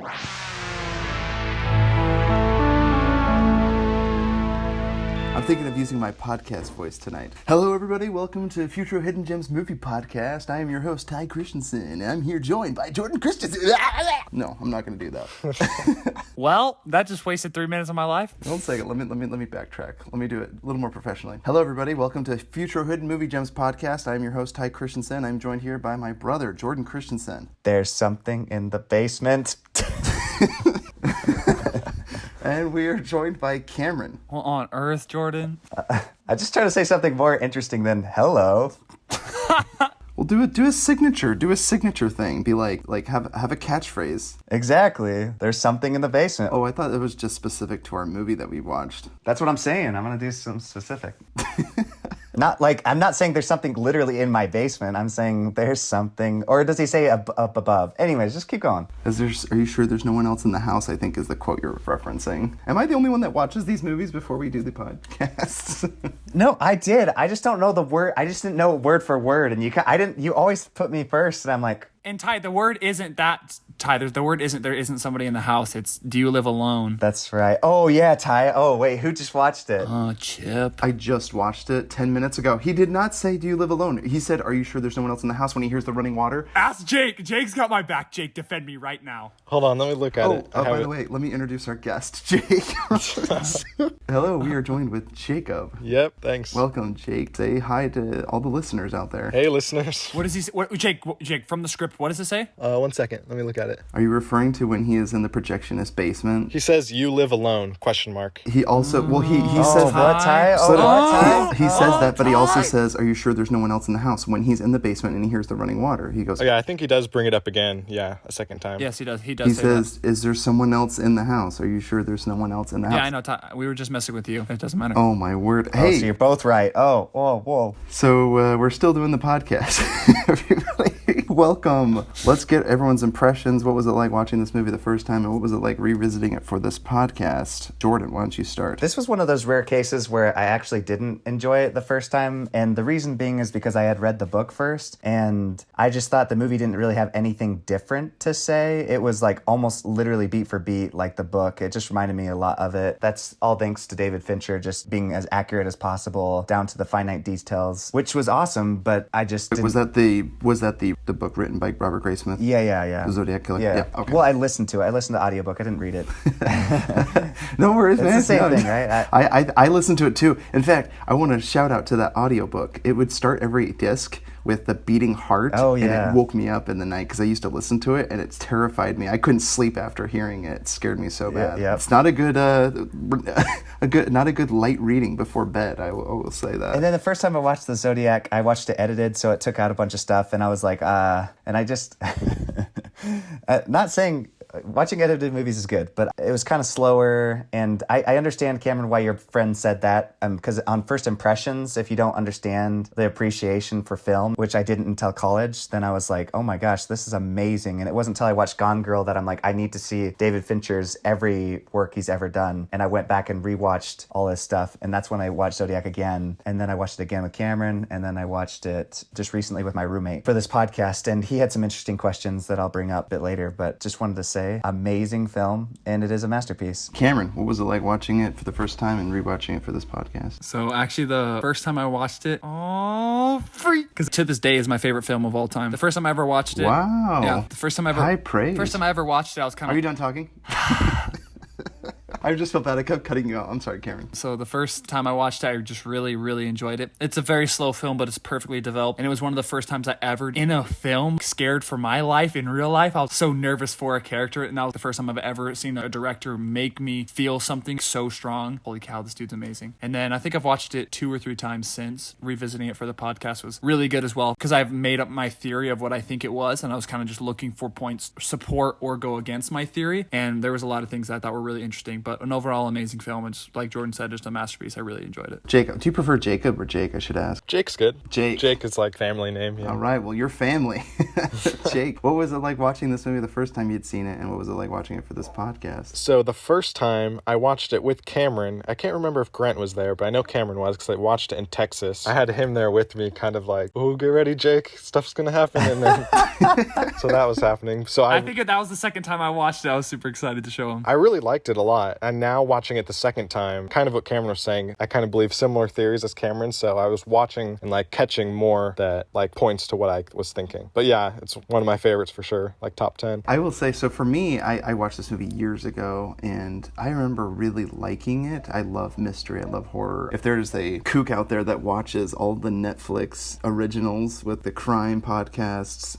I'm thinking of using my podcast voice tonight. Hello, everybody. Welcome to Futro Hidden Gems Movie Podcast. I am your host, Ty Christensen. I'm here joined by Jordan Christensen. No, I'm not going to do that. Well, that just wasted 3 minutes of my life. One second. Let me backtrack. Let me do it a little more professionally. Hello, everybody. Welcome to Futro Hidden Movie Gems Podcast. I am your host, Ty Christensen. I'm joined here by my brother, Jordan Christensen. There's something in the basement. And we are joined by Cameron. What on earth, Jordan? I just try to say something more interesting than hello. Well, do a signature thing. Be like have a catchphrase. Exactly. There's something in the basement. Oh, I thought it was just specific to our movie that we watched. That's what I'm saying. I'm going to do something specific. I'm not saying there's something literally in my basement. I'm saying there's something, or does he say up above? Anyways, just keep going. Are you sure there's no one else in the house, I think is the quote you're referencing. Am I the only one that watches these movies before we do the podcast? No, I did. I just don't know the word. I just didn't know word for word. And you always put me first. And I'm like, And Ty, the word isn't that, Ty, the word isn't there isn't somebody in the house. It's do you live alone? that's right. Oh, yeah, Ty. Oh, wait, who just watched it? Oh, Chip. I just watched it 10 minutes ago. He did not say, do you live alone? He said, are you sure there's no one else in the house when he hears the running water? Ask Jake. Jake's got my back. Jake, defend me right now. Hold on, let me look at it. Oh, by the way, let me introduce our guest, Jake. Hello, we are joined with Jacob. Yep, thanks. Welcome, Jake. Say hi to all the listeners out there. Hey, listeners. What does he say? Jake, from the script, what does it say? 1 second, let me look at it. Are you referring to when he is in the projectionist basement? He says, you live alone, question mark. He also, he Oh, says what, that. Ty? So what, Ty? he says that, but he also says, are you sure there's no one else in the house? When he's in the basement and he hears the running water, he goes, Oh, yeah, I think he does bring it up again, a second time. Yes, he does. He he say says, is there someone else in the house? Are you sure there's no one else in the that. house? Yeah, I know, Ty. We were just messing with you. It doesn't matter. Oh, my word. Oh, Hey, so you're both right. Oh, whoa. so we're still doing the podcast. Everybody, welcome. Let's get everyone's impressions. What was it like watching this movie the first time, and what was it like revisiting it for this podcast? Jordan, why don't you start? This was one of those rare cases where I actually didn't enjoy it the first time, and the reason being is because I had read the book first, and I just thought the movie didn't really have anything different to say. It was like almost literally beat for beat like the book. It just reminded me a lot of it. That's all thanks to David Fincher just being as accurate as possible down to the finite details, which was awesome, but I just didn't... Was that the book written by Robert Graysmith? Yeah. The Zodiac Killer? Yeah. Okay. Well, I listened to it. I listened to the audiobook. I didn't read it. No worries, It's man. the same No, thing, right? I listened to it too. In fact, I want to shout out to that audiobook. It would start every disc with the beating heart. Oh, And yeah. it woke me up in the night because I used to listen to it and it's terrified me. I couldn't sleep after hearing it. It scared me so bad. Yep. It's not a good, not a good light reading before bed. I will say that. And then the first time I watched the Zodiac, I watched it edited, so it took out a bunch of stuff, and I was like, and I just, not saying watching edited movies is good, but it was kind of slower, and I understand, Cameron, why your friend said that, because on first impressions, if you don't understand the appreciation for film, which I didn't until college, then I was like, oh my gosh, this is amazing, and it wasn't until I watched Gone Girl that I'm like, I need to see David Fincher's every work he's ever done, and I went back and rewatched all his stuff, and that's when I watched Zodiac again, and then I watched it again with Cameron, and then I watched it just recently with my roommate for this podcast, and he had some interesting questions that I'll bring up a bit later, but just wanted to say, amazing film, and it is a masterpiece. Cameron, what was it like watching it for the first time and rewatching it for this podcast? So actually, the first time I watched it, because to this day is my favorite film of all time. The first time I ever watched it. Wow. Yeah. The first time I ever. High praise. First time I ever watched it, I was kind Are of. you done talking? I just felt bad. I kept cutting you off. I'm sorry, Cameron. So the first time I watched it, I just really, really enjoyed it. It's a very slow film, but it's perfectly developed. And it was one of the first times I ever, in a film, scared for my life. In real life, I was so nervous for a character. And that was the first time I've ever seen a director make me feel something so strong. Holy cow, this dude's amazing. And then I think I've watched it 2 or 3 times since. Revisiting it for the podcast was really good as well, because I've made up my theory of what I think it was. And I was kind of just looking for points support or go against my theory. And there was a lot of things that I thought were really interesting. but an overall amazing film. It's like Jordan said, just a masterpiece. I really enjoyed it. Jacob, do you prefer Jacob or Jake? I should ask. Jake's good. Jake. Jake is like family name. Yeah. All right, well, your family. Jake, what was it like watching this movie the first time you'd seen it, and what was it like watching it for this podcast? So the first time I watched it with Cameron, I can't remember if Grant was there, but I know Cameron was because I watched it in Texas. I had him there with me, kind of like, oh, get ready, Jake, stuff's gonna happen, and then so that was happening. So I think that was the second time I watched it. I was super excited to show him. I really liked it a lot, and now watching it the second time, kind of what Cameron was saying, I kind of believe similar theories as Cameron, so I was watching and like catching more that like points to what I was thinking. But yeah, it's one of my favorites for sure, like top 10. I will say, so for me, I watched this movie years ago, and I remember really liking it. I love mystery, I love horror. If there's a kook out there that watches all the Netflix originals with the crime podcasts,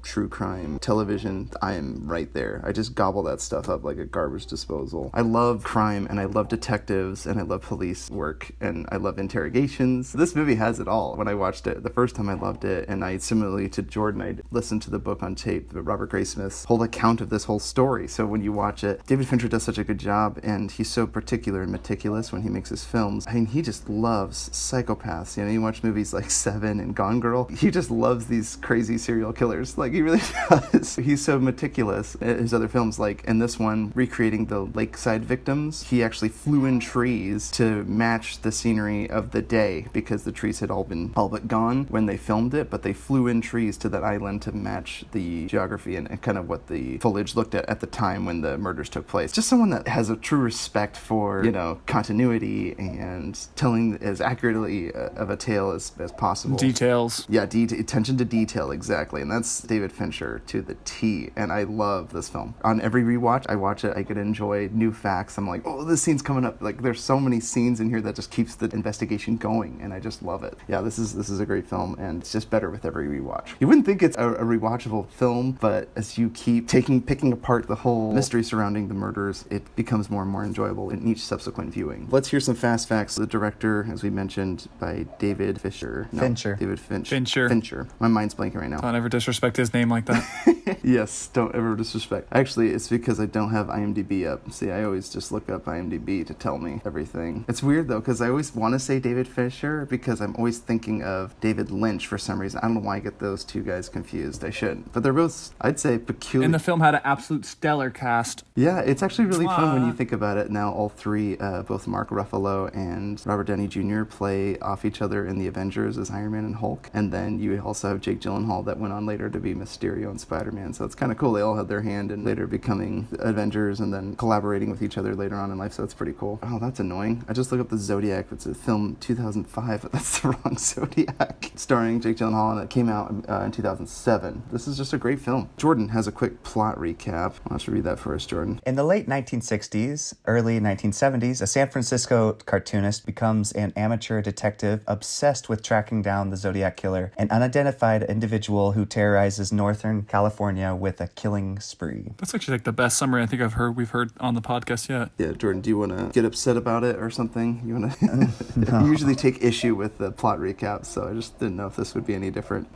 true crime television, I am right there. I just gobble that stuff up like a garbage disposal. I love crime, and I love detectives, and I love police work, and I love interrogations. This movie has it all. When I watched it the first time, I loved it, and I, similarly to Jordan, I listened to the book on tape, Robert Graysmith's whole account of this whole story. So when you watch it, David Fincher does such a good job, and he's so particular and meticulous when he makes his films. I mean, he just loves psychopaths. You know, you watch movies like Seven and Gone Girl, he just loves these crazy serial killers. Like, he really does. He's so meticulous. His other films, like in this one, recreating the lakeside victims, he actually flew in trees to match the scenery of the day because the trees had all but gone when they filmed it, but they flew in trees to that island to match the geography and kind of what the foliage looked at the time when the murders took place. Just someone that has a true respect for, you know, continuity and telling as accurately of a tale as possible. Details. Yeah, attention to detail, exactly. And that's David Fincher to the T. And I love this film. On every rewatch, I watch it, I could enjoy new facts. I'm like, oh, this scene's coming up. Like, there's so many scenes in here that just keeps the investigation going, and I just love it. Yeah, this is a great film, and it's just better with every rewatch. You wouldn't think it's a rewatchable film, but as you keep picking apart the whole mystery surrounding the murders, it becomes more and more enjoyable in each subsequent viewing. Let's hear some fast facts. The director, as we mentioned, by David Fincher. Fincher. My mind's blanking right now. Don't ever disrespect his name like that. Yes, don't ever disrespect. Actually, it's because I don't have IMDb up. See, I always just look up IMDb to tell me everything. It's weird, though, because I always want to say David Fincher because I'm always thinking of David Lynch for some reason. I don't know why I get those two guys confused. I shouldn't. But they're both, I'd say, peculiar. And the film had an absolute stellar cast. Yeah, it's actually really fun when you think about it. Now, all three, both Mark Ruffalo and Robert Downey Jr. play off each other in the Avengers as Iron Man and Hulk. And then you also have Jake Gyllenhaal that went on later to be Mysterio and Spider-Man. So it's kind of cool. They all had their hand in later becoming Avengers and then collaborating with each other later on in life. So it's pretty cool. Oh, that's annoying. I just looked up the Zodiac. It's a film 2005, but that's the wrong Zodiac. Starring Jake Gyllenhaal, and it came out in 2007. This is just a great film. Jordan has a quick plot recap. Why don't you read that for us, Jordan? In the late 1960s, early 1970s, a San Francisco cartoonist becomes an amateur detective obsessed with tracking down the Zodiac killer, an unidentified individual who terrorizes Northern California with a killing spree. That's actually like the best summary I think we've heard on the podcast yet. Yeah, Jordan, do you want to get upset about it or something? You want to? You usually take issue with the plot recaps, so I just didn't know if this would be any different.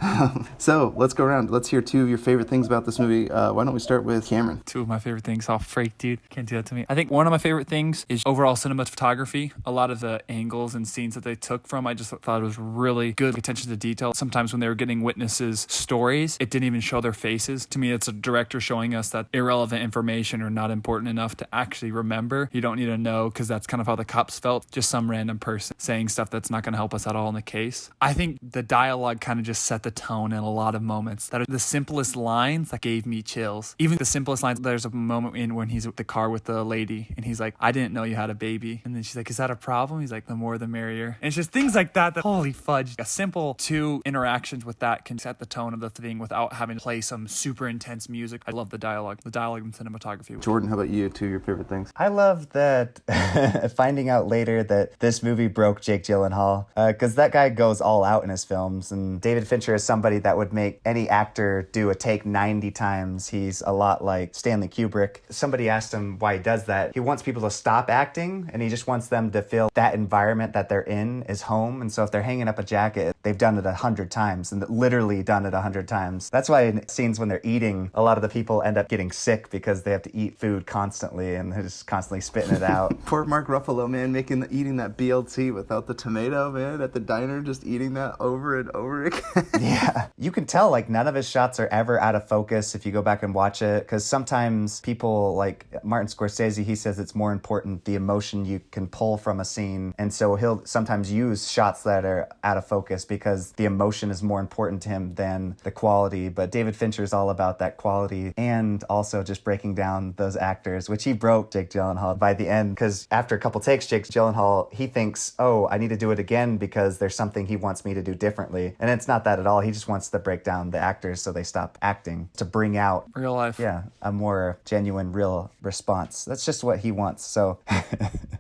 So let's go around. Let's hear two of your favorite things about this movie. Why don't we start with Cameron? Two of my favorite things. Oh, freak, dude. Can't do that to me. I think one of my favorite things is overall cinematography. A lot of the angles and scenes that they took from, I just thought it was really good attention to detail. Sometimes when they were getting witnesses' stories, it didn't even show their faces. To me, it's a director showing us that irrelevant information or not important enough to actually remember. You don't need to know because that's kind of how the cops felt. Just some random person saying stuff that's not going to help us at all in the case. I think the dialogue kind of just set the tone in a lot of moments that are the simplest lines that gave me chills. Even the simplest lines, there's a moment when he's at the car with the lady and he's like, I didn't know you had a baby. And then she's like, is that a problem? He's like, the more the merrier. And it's just things like that holy fudge. A simple two interactions with that can set the tone of the thing without having to play some super intense music. I love the dialogue and cinematography. Jordan, how about you? Two of your favorite things? I love that finding out later that this movie broke Jake Gyllenhaal because that guy goes all out in his films, and David Fincher is somebody that would make any actor do a take 90 times. He's a lot like Stanley Kubrick. Somebody asked him why he does that. He wants people to stop acting, and he just wants them to feel that environment that they're in is home. And so if they're hanging up a jacket, they've done it 100 times, and literally done it 100 times. That's why in scenes when they're eating, a lot of the people end up getting sick because they have to eat food constantly, and just constantly spitting it out. Poor Mark Ruffalo, man, eating that BLT without the tomato, man, at the diner, just eating that over and over again. Yeah. You can tell, like, none of his shots are ever out of focus if you go back and watch it, because sometimes people, like Martin Scorsese, he says it's more important the emotion you can pull from a scene, and so he'll sometimes use shots that are out of focus because the emotion is more important to him than the quality. But David Fincher is all about that quality and also just breaking down those actors, which he broke Jake Gyllenhaal by the end, because after a couple takes, Jake Gyllenhaal, he thinks, oh, I need to do it again because there's something he wants me to do differently. And it's not that at all. He just wants to break down the actors so they stop acting, to bring out Real life. yeah, a more genuine, real response. That's just what he wants. So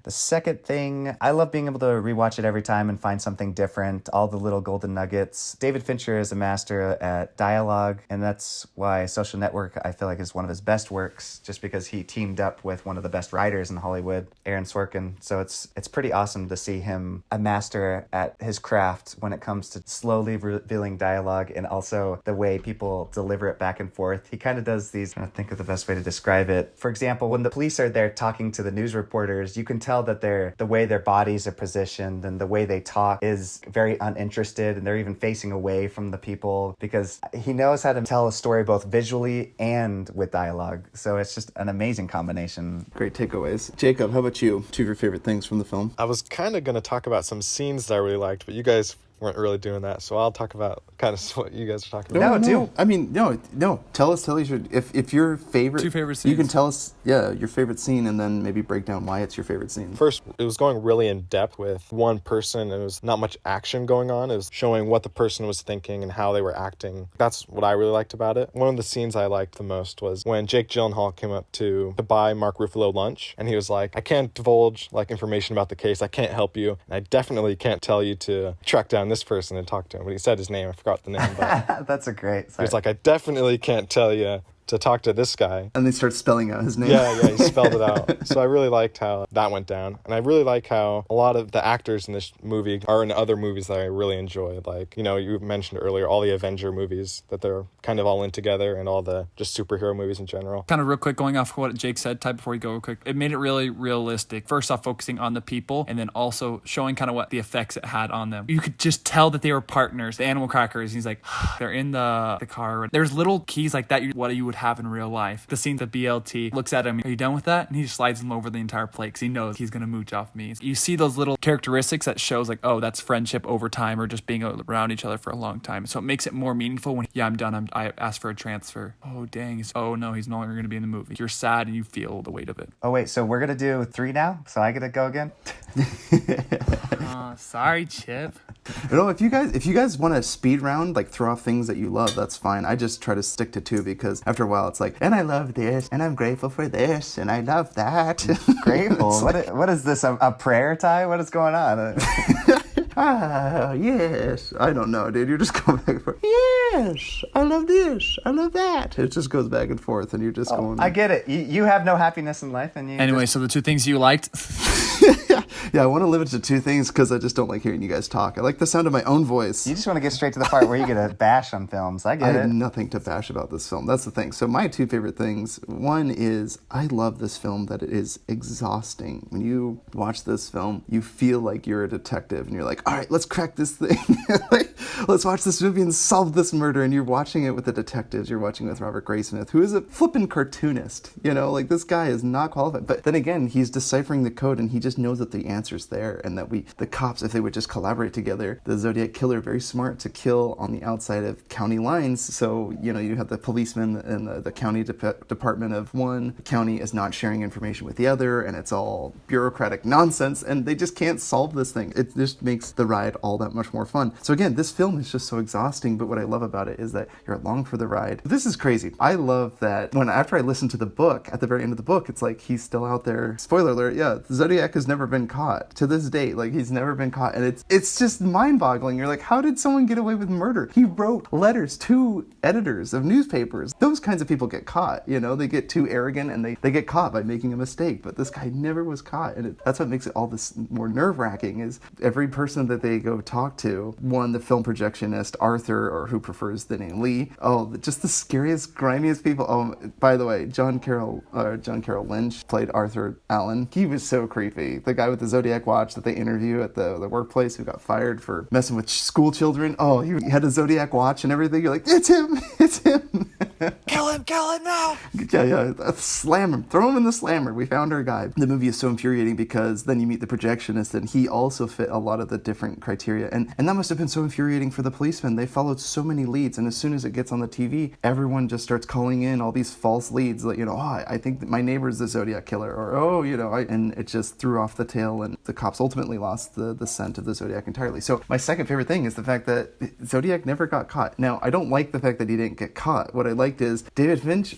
the second thing, I love being able to rewatch it every time and find something different, all the little golden nuggets. David Fincher is a master at dialogue, and that's why Social Network, I feel like, is one of his best works, just because he teamed up with one of the best writers in Hollywood, Aaron Sorkin. So it's pretty awesome to see him a master at his craft when it comes to slowly revealing dialogue and also the way people deliver it back and forth. He kind of does these, I think of the best way to describe it. For example, when the police are there talking to the news reporters, you can tell that the way their bodies are positioned and the way they talk is very uninterested, and they're even facing away from the people because he knows how to tell a story both visually and with dialogue. So it's just an amazing combination. Great takeaways. Jacob, how about you? Two of your favorite things from the film? I was kind of going to talk about some scenes that I really liked, but you guys weren't really doing that, so I'll talk about kind of what you guys are talking about. No. I mean, no. Tell us if your favorite. Two favorite scenes. You can tell us, your favorite scene, and then maybe break down why it's your favorite scene. First, it was going really in depth with one person. It was not much action going on. It was showing what the person was thinking and how they were acting. That's what I really liked about it. One of the scenes I liked the most was when Jake Gyllenhaal came up to buy Mark Ruffalo lunch, and he was like, I can't divulge information about the case. I can't help you, and I definitely can't tell you to track down this person and talk to him. But he said his name. I forgot the name. But That's a great. he was like, I definitely can't tell you to talk to this guy. And they start spelling out his name. Yeah, he spelled it out. So I really liked how that went down. And I really like how a lot of the actors in this movie are in other movies that I really enjoy. Like, you mentioned earlier, all the Avenger movies that they're kind of all in together, and all the just superhero movies in general. Kind of real quick, going off what Jake said, before you go real quick, it made it really realistic. First off, focusing on the people, and then also showing kind of what the effects it had on them. You could just tell that they were partners. The animal crackers, he's like, they're in the car. There's little keys like that, what you would have in real life. The scene that BLT looks at him, are you done with that? And he just slides him over the entire plate because he knows he's going to mooch off me. You see those little characteristics that shows like, oh, that's friendship over time, or just being around each other for a long time. So it makes it more meaningful when, I'm done. I asked for a transfer. Oh, dang. Oh, no, he's no longer going to be in the movie. You're sad and you feel the weight of it. Oh, wait, so we're going to do 3 now? So I get to go again? Sorry, Chip. If you guys want a speed round, like throw off things that you love, that's fine. I just try to stick to 2 because after a while it's like, and I love this, and I'm grateful for this, and I love that. Grateful? What is this, a prayer, Ty? What is going on? Yes. I don't know, dude. You're just going back and forth. Yes, I love this. I love that. It just goes back and forth, and you're just going. I get it. You have no happiness in life, and you. Anyway, so the 2 things you liked. Yeah, I want to limit it to 2 things because I just don't like hearing you guys talk. I like the sound of my own voice. You just want to get straight to the part where you get a bash on films. I get I it. have nothing to bash about this film. That's the thing. So my 2 favorite things. One is I love this film that it is exhausting. When you watch this film, you feel like you're a detective and you're like, all right, let's crack this thing. Let's watch this movie and solve this murder. And you're watching it with the detectives. You're watching it with Robert Graysmith, who is a flippin' cartoonist. Like this guy is not qualified. But then again, he's deciphering the code and he just knows that the answer's there, and that the cops, if they would just collaborate together, the Zodiac killer, very smart to kill on the outside of county lines. So, you have the policeman and the county department of one. The county is not sharing information with the other, and it's all bureaucratic nonsense, and they just can't solve this thing. It just makes the ride all that much more fun. So again, this film is just so exhausting, but what I love about it is that you're along for the ride. This is crazy. I love that after I listened to the book, at the very end of the book, it's like he's still out there. Spoiler alert, yeah, the Zodiac has never been caught. caught to this date. Like, he's never been caught, and it's just mind-boggling. You're like, how did someone get away with murder? He wrote letters to editors of newspapers. Those kinds of people get caught, you know? They get too arrogant, and they get caught by making a mistake. But this guy never was caught, and that's what makes it all this more nerve-wracking, is every person that they go talk to, one, the film projectionist, Arthur, or who prefers the name Lee, just the scariest, grimiest people. Oh, by the way, John Carroll Lynch played Arthur Allen. He was so creepy. The guy with the Zodiac watch that they interview at the workplace who got fired for messing with school children. Oh, he had a Zodiac watch and everything. You're like, it's him, it's him. Kill him now. Yeah, slam him, throw him in the slammer. We found our guy. The movie is so infuriating because then you meet the projectionist, and he also fit a lot of the different criteria, and that must have been so infuriating for the policemen. They followed so many leads, and as soon as it gets on the TV, everyone just starts calling in all these false leads, like, I think that my neighbor's the Zodiac killer, or and it just threw off the tail, and the cops ultimately lost the scent of the Zodiac entirely. So my second favorite thing is the fact that Zodiac never got caught. Now, I don't like the fact that he didn't get caught. What I liked is David Finch.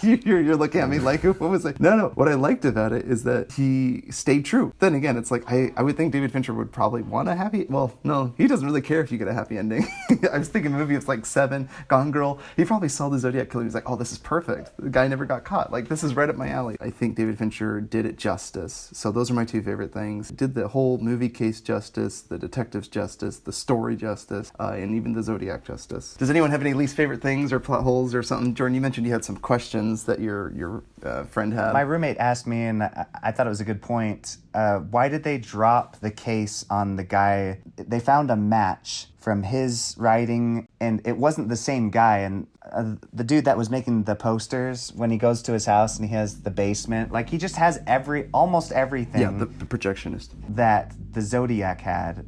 You're looking at me like, what was it? No. What I liked about it is that he stayed true. Then again, it's like, I would think David Fincher would probably want a happy, well, no, he doesn't really care if you get a happy ending. I was thinking a movie of like Seven, Gone Girl. He probably saw the Zodiac killer. He's like, oh, this is perfect. The guy never got caught. Like, this is right up my alley. I think David Fincher did it justice. So those are my two favorite things. Did the whole movie case justice, the detective's justice, the story justice, and even the Zodiac justice. Does anyone have any least favorite things or plot holes or something? Jordan, you mentioned you had some questions that your friend had. My roommate asked me, and I thought it was a good point, why did they drop the case on the guy? They found a match from his writing, and it wasn't the same guy, and the dude that was making the posters, when he goes to his house and he has the basement, like, he just has almost everything. Yeah, the projectionist. That the Zodiac had,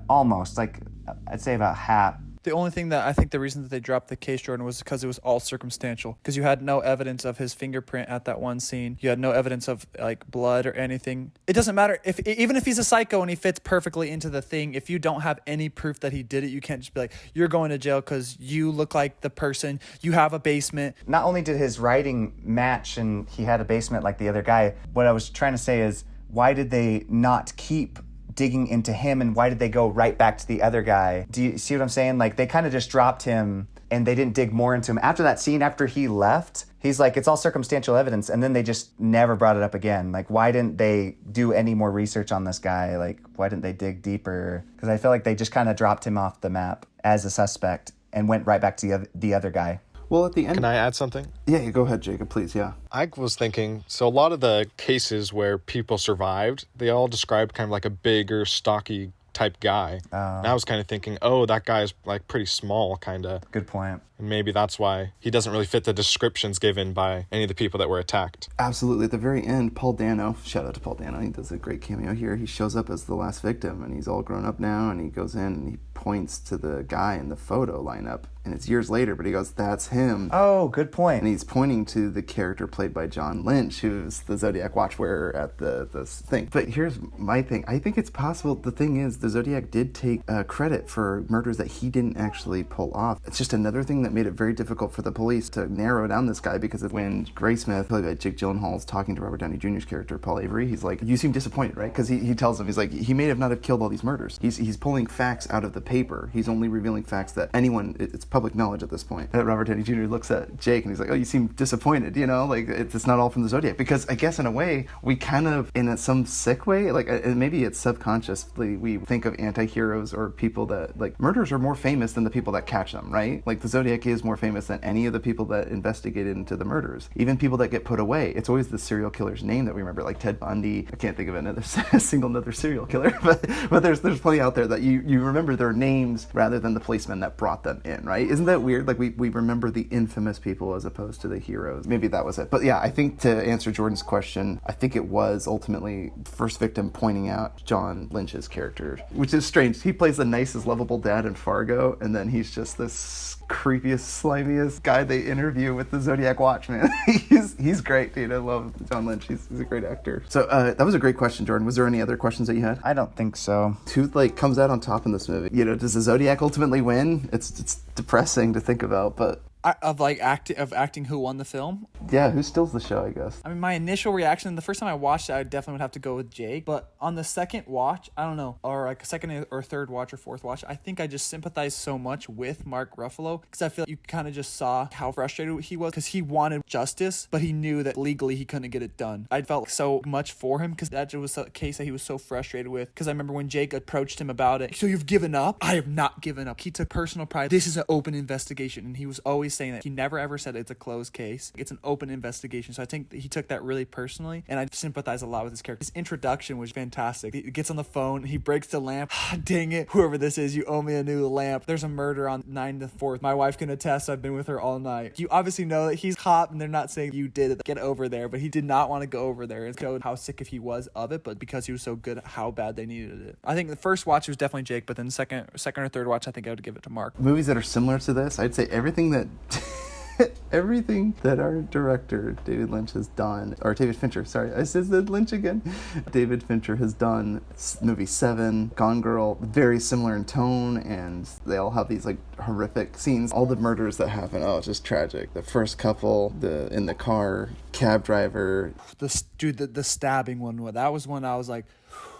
almost, like, I'd say about half. The only thing that I think the reason that they dropped the case, Jordan, was because it was all circumstantial. Because you had no evidence of his fingerprint at that one scene. You had no evidence of like blood or anything. It doesn't matter even if he's a psycho and he fits perfectly into the thing. If you don't have any proof that he did it, you can't just be like, you're going to jail because you look like the person. You have a basement. Not only did his writing match and he had a basement like the other guy, what I was trying to say is, why did they not keep digging into him, and why did they go right back to the other guy? Do you see what I'm saying? Like, they kind of just dropped him and they didn't dig more into him. After that scene, after he left, he's like, it's all circumstantial evidence, and then they just never brought it up again. Like, why didn't they do any more research on this guy? Like, why didn't they dig deeper? Because I feel like they just kind of dropped him off the map as a suspect and went right back to the other guy. Well, at the end... Can I add something? Yeah, go ahead, Jacob, please, yeah. I was thinking, so a lot of the cases where people survived, they all described kind of like a bigger, stocky type guy. And I was kind of thinking, that guy's like pretty small, kind of. Good point. And maybe that's why he doesn't really fit the descriptions given by any of the people that were attacked. Absolutely. At the very end, Paul Dano, shout out to Paul Dano, he does a great cameo here. He shows up as the last victim, and he's all grown up now, and he goes in and he points to the guy in the photo lineup, and it's years later, but he goes, that's him. Oh, good point. And he's pointing to the character played by John Lynch, who's the Zodiac watch wearer at the thing. But here's my thing. I think it's possible. The thing is, the Zodiac did take credit for murders that he didn't actually pull off. It's just another thing that made it very difficult for the police to narrow down this guy, because when Graysmith, played by Jake Gyllenhaal, is talking to Robert Downey Jr.'s character, Paul Avery, he's like, you seem disappointed, right? Because he tells him, he's like, he may have not have killed all these murders. He's pulling facts out of the paper. He's only revealing facts that it's public knowledge at this point. And Robert Downey Jr. looks at Jake and he's like, oh, you seem disappointed, like it's not all from the Zodiac. Because I guess in a way, we kind of, in some sick way, like, and maybe it's subconsciously, we think of anti-heroes or people that, like, murders are more famous than the people that catch them, right? Like, the Zodiac is more famous than any of the people that investigated into the murders. Even people that get put away, it's always the serial killer's name that we remember, like Ted Bundy. I can't think of another single serial killer, but there's plenty out there that you remember their names rather than the policemen that brought them in, right? Isn't that weird? Like, we remember the infamous people as opposed to the heroes. Maybe that was it. But yeah, I think to answer Jordan's question, I think it was ultimately first victim pointing out John Lynch's character, which is strange. He plays the nicest, lovable dad in Fargo, and then he's just this creepiest, slimiest guy they interview with the Zodiac watch, man. he's great, dude. I love John Lynch. He's a great actor. So that was a great question, Jordan. Was there any other questions that you had? I don't think so. Who comes out on top in this movie? Does the Zodiac ultimately win? It's depressing to think about, but Of acting who won the film. Yeah, who steals the show, I guess. I mean, my initial reaction, the first time I watched it, I definitely would have to go with Jake. But on the second watch, I don't know, or like second or third watch or fourth watch, I think I just sympathized so much with Mark Ruffalo because I feel like you kind of just saw how frustrated he was because he wanted justice, but he knew that legally he couldn't get it done. I felt so much for him because that was a case that he was so frustrated with. Because I remember when Jake approached him about it, so you've given up? I have not given up. He took personal pride. This is an open investigation, and he was always saying that. He never ever said it's a closed case. It's an open investigation. So I think he took that really personally, and I sympathize a lot with his character. His introduction was fantastic. He gets on the phone, he breaks the lamp. Dang it, whoever this is, you owe me a new lamp. There's a murder on 9 to 4th. My wife can attest, I've been with her all night. You obviously know that he's caught, and they're not saying you did it. Get over there. But he did not want to go over there and showed how sick if he was of it, but because he was so good at how bad they needed it. I think the first watch was definitely Jake, but then the second or third watch, I think I would give it to Mark. Movies that are similar to this, I'd say everything that our director David Lynch has done, or David Fincher, sorry, I said Lynch again. David Fincher has done movie 7, Gone Girl, very similar in tone, and they all have these like horrific scenes. All the murders that happen, it's just tragic. The first couple, in the car, cab driver. The stabbing one, that was one I was like,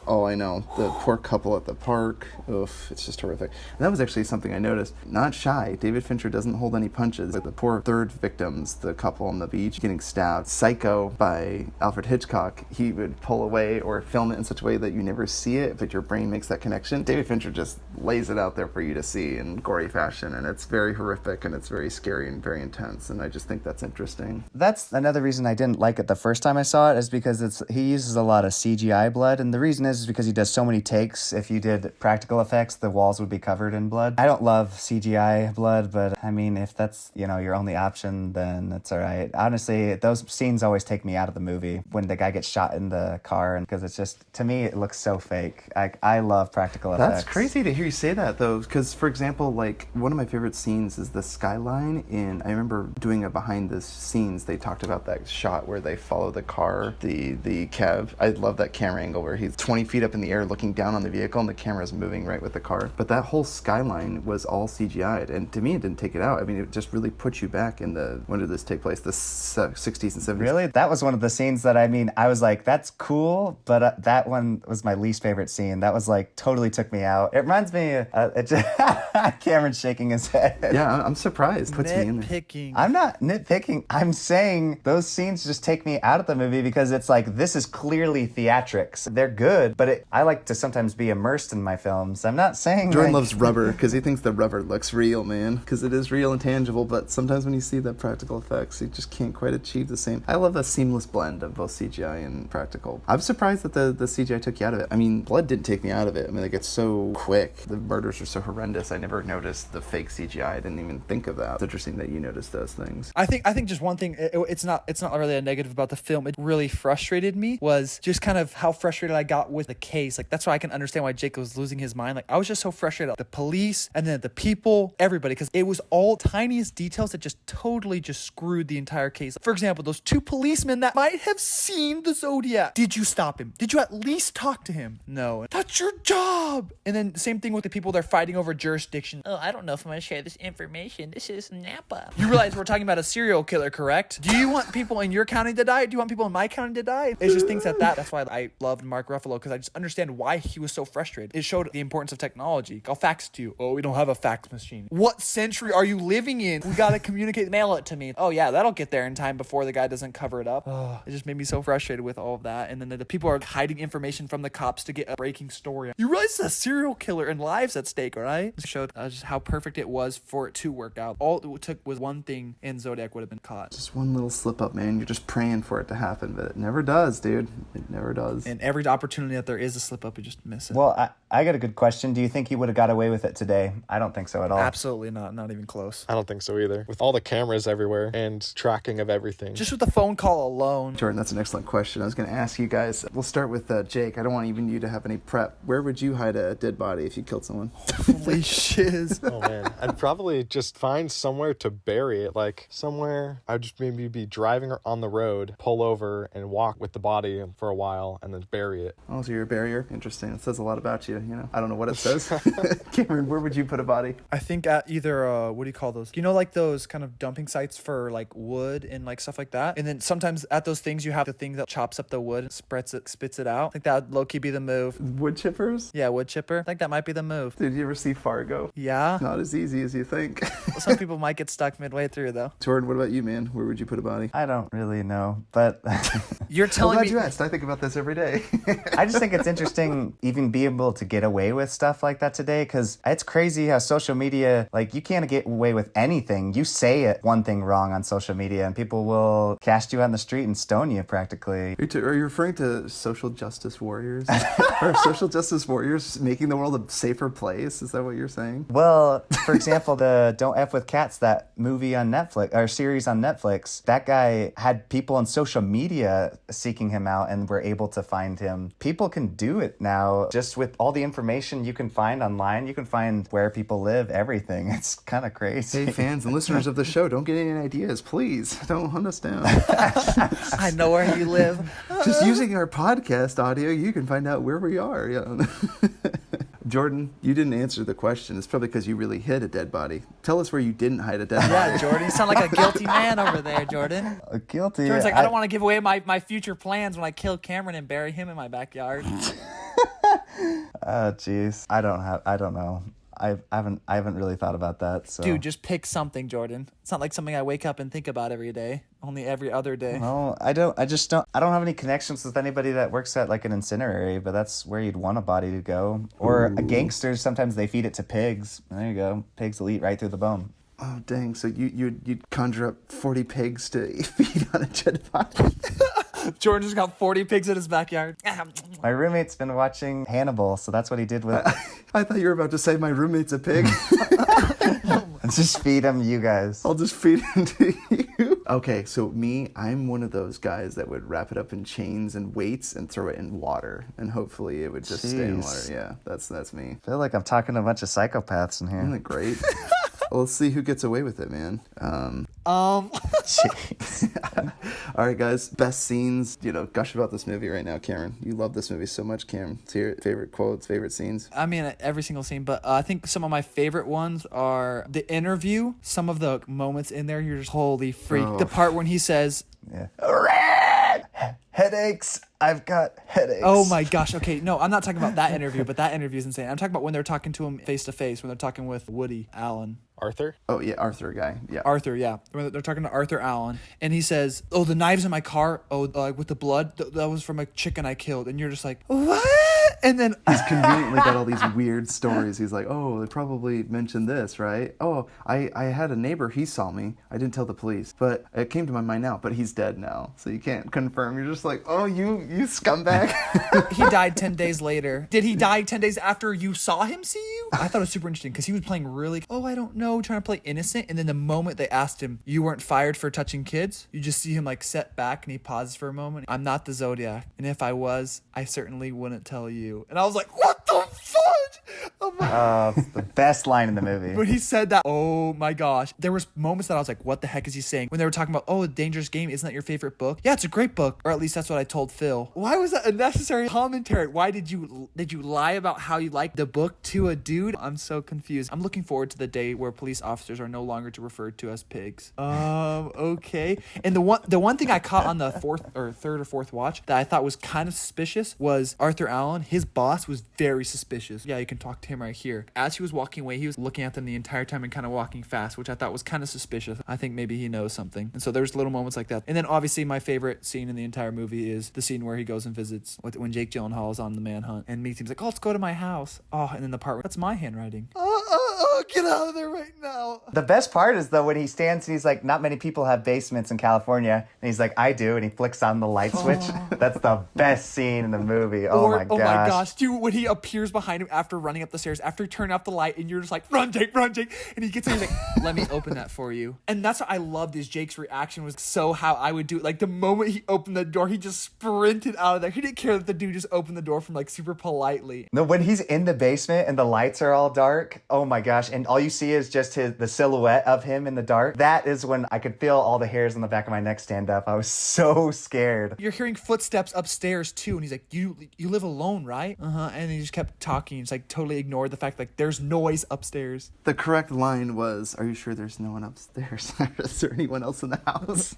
oh, I know. The poor couple at the park. Oof, it's just horrific. And that was actually something I noticed. Not shy. David Fincher doesn't hold any punches. Like the poor third victims, the couple on the beach getting stabbed. Psycho by Alfred Hitchcock. He would pull away or film it in such a way that you never see it, but your brain makes that connection. David Fincher just lays it out there for you to see in gory fashion, and it's very horrific, and it's very scary and very intense, and I just think that's interesting. That's another reason I didn't like it the first time I saw it, is because he uses a lot of CGI blood, and the reason is because he does so many takes. If you did practical effects, the walls would be covered in blood. I don't love CGI blood, but I mean, if that's, your only option, then it's all right. Honestly, those scenes always take me out of the movie when the guy gets shot in the car, and because it's just, to me, it looks so fake. I love practical effects. That's crazy to hear you say that, though, because, for example, like, one of my favorite scenes is the skyline I remember doing a behind the scenes, they talked about that shot where they follow the car, the cab. I love that camera angle where he's 20 feet up in the air looking down on the vehicle and the camera's moving right with the car. But that whole skyline was all CGI'd, and to me it didn't take it out. I mean, it just really put you back in when did this take place? The 60s and 70s. Really? That was one of the scenes that, I was like, that's cool, but that one was my least favorite scene. That was like, totally took me out. It reminds me, Cameron's shaking his head. Yeah, I'm surprised. Puts me in there. Nitpicking. I'm not nitpicking. I'm saying those scenes just take me out of the movie because it's like, this is clearly theatrics. They're good, but I like to sometimes be immersed in my films. I'm not saying Jordan loves rubber because he thinks the rubber looks real, man. Because it is real and tangible, but sometimes when you see the practical effects, you just can't quite achieve the same. I love a seamless blend of both CGI and practical. I'm surprised that the CGI took you out of it. I mean, blood didn't take me out of it. I mean, like, it's so quick. The murders are so horrendous. I never noticed the fake CGI. I didn't even think of that. It's interesting that you noticed those things. I think just one thing, it's not really a negative about the film. It really frustrated me was just kind of how frustrated I got with the case. Like, that's why I can understand why Jake was losing his mind. Like, I was just so frustrated. The police and then the people, everybody, because it was all tiniest details that just totally just screwed the entire case. For example, those 2 policemen that might have seen the Zodiac. Did you stop him? Did you at least talk to him? No. That's your job. And then same thing with the people they're fighting over jurisdiction. Oh, I don't know if I'm going to share this information. This is Napa. You realize we're talking about a serial killer, correct? Do you want people in your county to die? Do you want people in my county to die? It's just things like that. That's why I loved Mark Ruffalo, because I just understand why he was so frustrated. It showed the importance of technology. I'll fax it to you. Oh, we don't have a fax machine. What century are you living in? We gotta communicate. Mail it to me. Oh yeah, that'll get there in time before the guy doesn't cover it up. It just made me so frustrated with all of that. And then the people are hiding information from the cops to get a breaking story. You realize it's a serial killer and lives at stake, right? It showed just how perfect it was for it to work out. All it took was one thing and Zodiac would have been caught. Just one little slip up, man. You're just praying for it to happen, but it never does, dude. It never does. And every opportunity that there is a slip up, you just miss it. Well, I got a good question. Do you think he would have got away with it today? I don't think so at all. Absolutely not. Not even close. I don't think so either. With all the cameras everywhere and tracking of everything. Just with the phone call alone. Jordan, that's an excellent question. I was going to ask you guys. We'll start with Jake. I don't want even you to have any prep. Where would you hide a dead body if you killed someone? Holy shiz. Oh man, I'd probably just find somewhere to bury it. Like somewhere, I'd just maybe be driving on the road, pull over and walk with the body for a while and then bury it. Oh, so So you're a barrier. Interesting. It says a lot about you. I don't know what it says. Cameron, where would you put a body? I think at either what do you call those? Like those kind of dumping sites for like wood and like stuff like that. And then sometimes at those things you have the thing that chops up the wood and spits it out. I think that would low-key be the move. Wood chippers? Yeah, wood chipper. I think that might be the move. Did you ever see Fargo? Yeah. Not as easy as you think. Some people might get stuck midway through though. Jordan, what about you, man? Where would you put a body? I don't really know, but You're I'm telling glad me you asked. I think about this every day. I just think it's interesting even being able to get away with stuff like that today, because it's crazy how social media, like, you can't get away with anything. You say one thing wrong on social media and people will cast you out in the street and stone you practically. Are you referring to social justice warriors? Are social justice warriors making the world a safer place? Is that what you're saying? Well, for example, the Don't F with Cats, that movie on Netflix, or series on Netflix, that guy had people on social media seeking him out and were able to find him. People can do it now just with all the information you can find online. You can find where people live, everything. It's kind of crazy. Hey, fans and listeners of the show, don't get any ideas. Please, don't hunt us down. I know where you live. Just using our podcast audio, you can find out where we are. Yeah. Jordan, you didn't answer the question. It's probably because you really hid a dead body. Tell us where you didn't hide a dead body. Yeah, Jordan, you sound like a guilty man over there, Jordan. Guilty. Jordan's like, I don't want to give away my future plans when I kill Cameron and bury him in my backyard. Oh, jeez. I don't know. I haven't really thought about that. So. Dude, just pick something, Jordan. It's not like something I wake up and think about every day. Only every other day. No, I don't have any connections with anybody that works at like an incinerary, but that's where you'd want a body to go. Or a gangster, sometimes they feed it to pigs. There you go. Pigs will eat right through the bone. Oh, dang. So you'd conjure up 40 pigs to feed on a dead body? Jordan just got 40 pigs in his backyard. My roommate's been watching Hannibal, so that's what he did with... I thought you were about to say my roommate's a pig. Just feed him, you guys. I'll just feed him to you. Okay, so I'm one of those guys that would wrap it up in chains and weights and throw it in water, and hopefully it would just stay in water. Yeah, that's me. I feel like I'm talking to a bunch of psychopaths in here. Isn't that great? Well, let's see who gets away with it, man. Jeez. All right, guys. Best scenes. Gush about this movie right now, Cameron. You love this movie so much, Cameron. Let's hear it. Favorite quotes, favorite scenes. I mean, every single scene, but I think some of my favorite ones are the interview. Some of the moments in there, you're just, holy freak. Oh. The part when he says, Headaches. I've got headaches. oh my gosh. Okay, no, I'm not talking about that interview, but that interview is insane. I'm talking about when they're talking to him face to face, when they're talking with Woody Allen. Arthur? Oh, yeah, Arthur guy. Yeah. Arthur, yeah. When they're talking to Arthur Allen, and he says, oh, the knives in my car, with the blood, that was from a chicken I killed. And you're just like, what? And then He's conveniently got all these weird stories. He's like, oh, they probably mentioned this, right? Oh, I had a neighbor. He saw me. I didn't tell the police, but it came to my mind now, but he's dead now. So you can't confirm. You're just like, oh, you scumbag. he died 10 days later. Did he die 10 days after you saw him see you? I thought it was super interesting because he was playing really, I don't know, trying to play innocent. And then the moment they asked him, you weren't fired for touching kids, you just see him like set back and he pauses for a moment. I'm not the Zodiac. And if I was, I certainly wouldn't tell you. And I was like, what the fudge? Oh my. The best line in the movie. When he said that, oh my gosh. There was moments that I was like, what the heck is he saying? When they were talking about, A Dangerous Game, isn't that your favorite book? Yeah, it's a great book. Or at least that's what I told Phil. Why was that a necessary commentary? Why did you lie about how you liked the book to a dude? I'm so confused. I'm looking forward to the day where police officers are no longer to refer to as pigs. Okay. And the one thing I caught on the third or fourth watch that I thought was kind of suspicious was Arthur Allen. His boss was very suspicious. Yeah, you can talk to him right here. As he was walking away, he was looking at them the entire time and kind of walking fast, which I thought was kind of suspicious. I think maybe he knows something. And so there's little moments like that. And then obviously my favorite scene in the entire movie is the scene where he goes and visits when Jake Gyllenhaal is on the manhunt and meets him. He's like, let's go to my house. And then the part where that's my handwriting. Get out of there right now. The best part is though when he stands and he's like, not many people have basements in California, and he's like, I do, and he flicks on the light switch. That's the best scene in the movie. Oh my gosh, dude, when he appears behind him after running up the stairs, after he turned off the light, and you're just like, run Jake, and he gets in, he's like, let me open that for you. And that's what I loved, is Jake's reaction was so how I would do it. Like the moment he opened the door, he just sprinted out of there. He didn't care that the dude just opened the door from like super politely. No, when he's in the basement and the lights are all dark, oh my gosh, and and all you see is just the silhouette of him in the dark. That is when I could feel all the hairs on the back of my neck stand up. I was so scared. You're hearing footsteps upstairs too, and he's like, "You live alone, right?" And he just kept talking. He's like totally ignored the fact like there's noise upstairs. The correct line was, "Are you sure there's no one upstairs? Is there anyone else in the house?"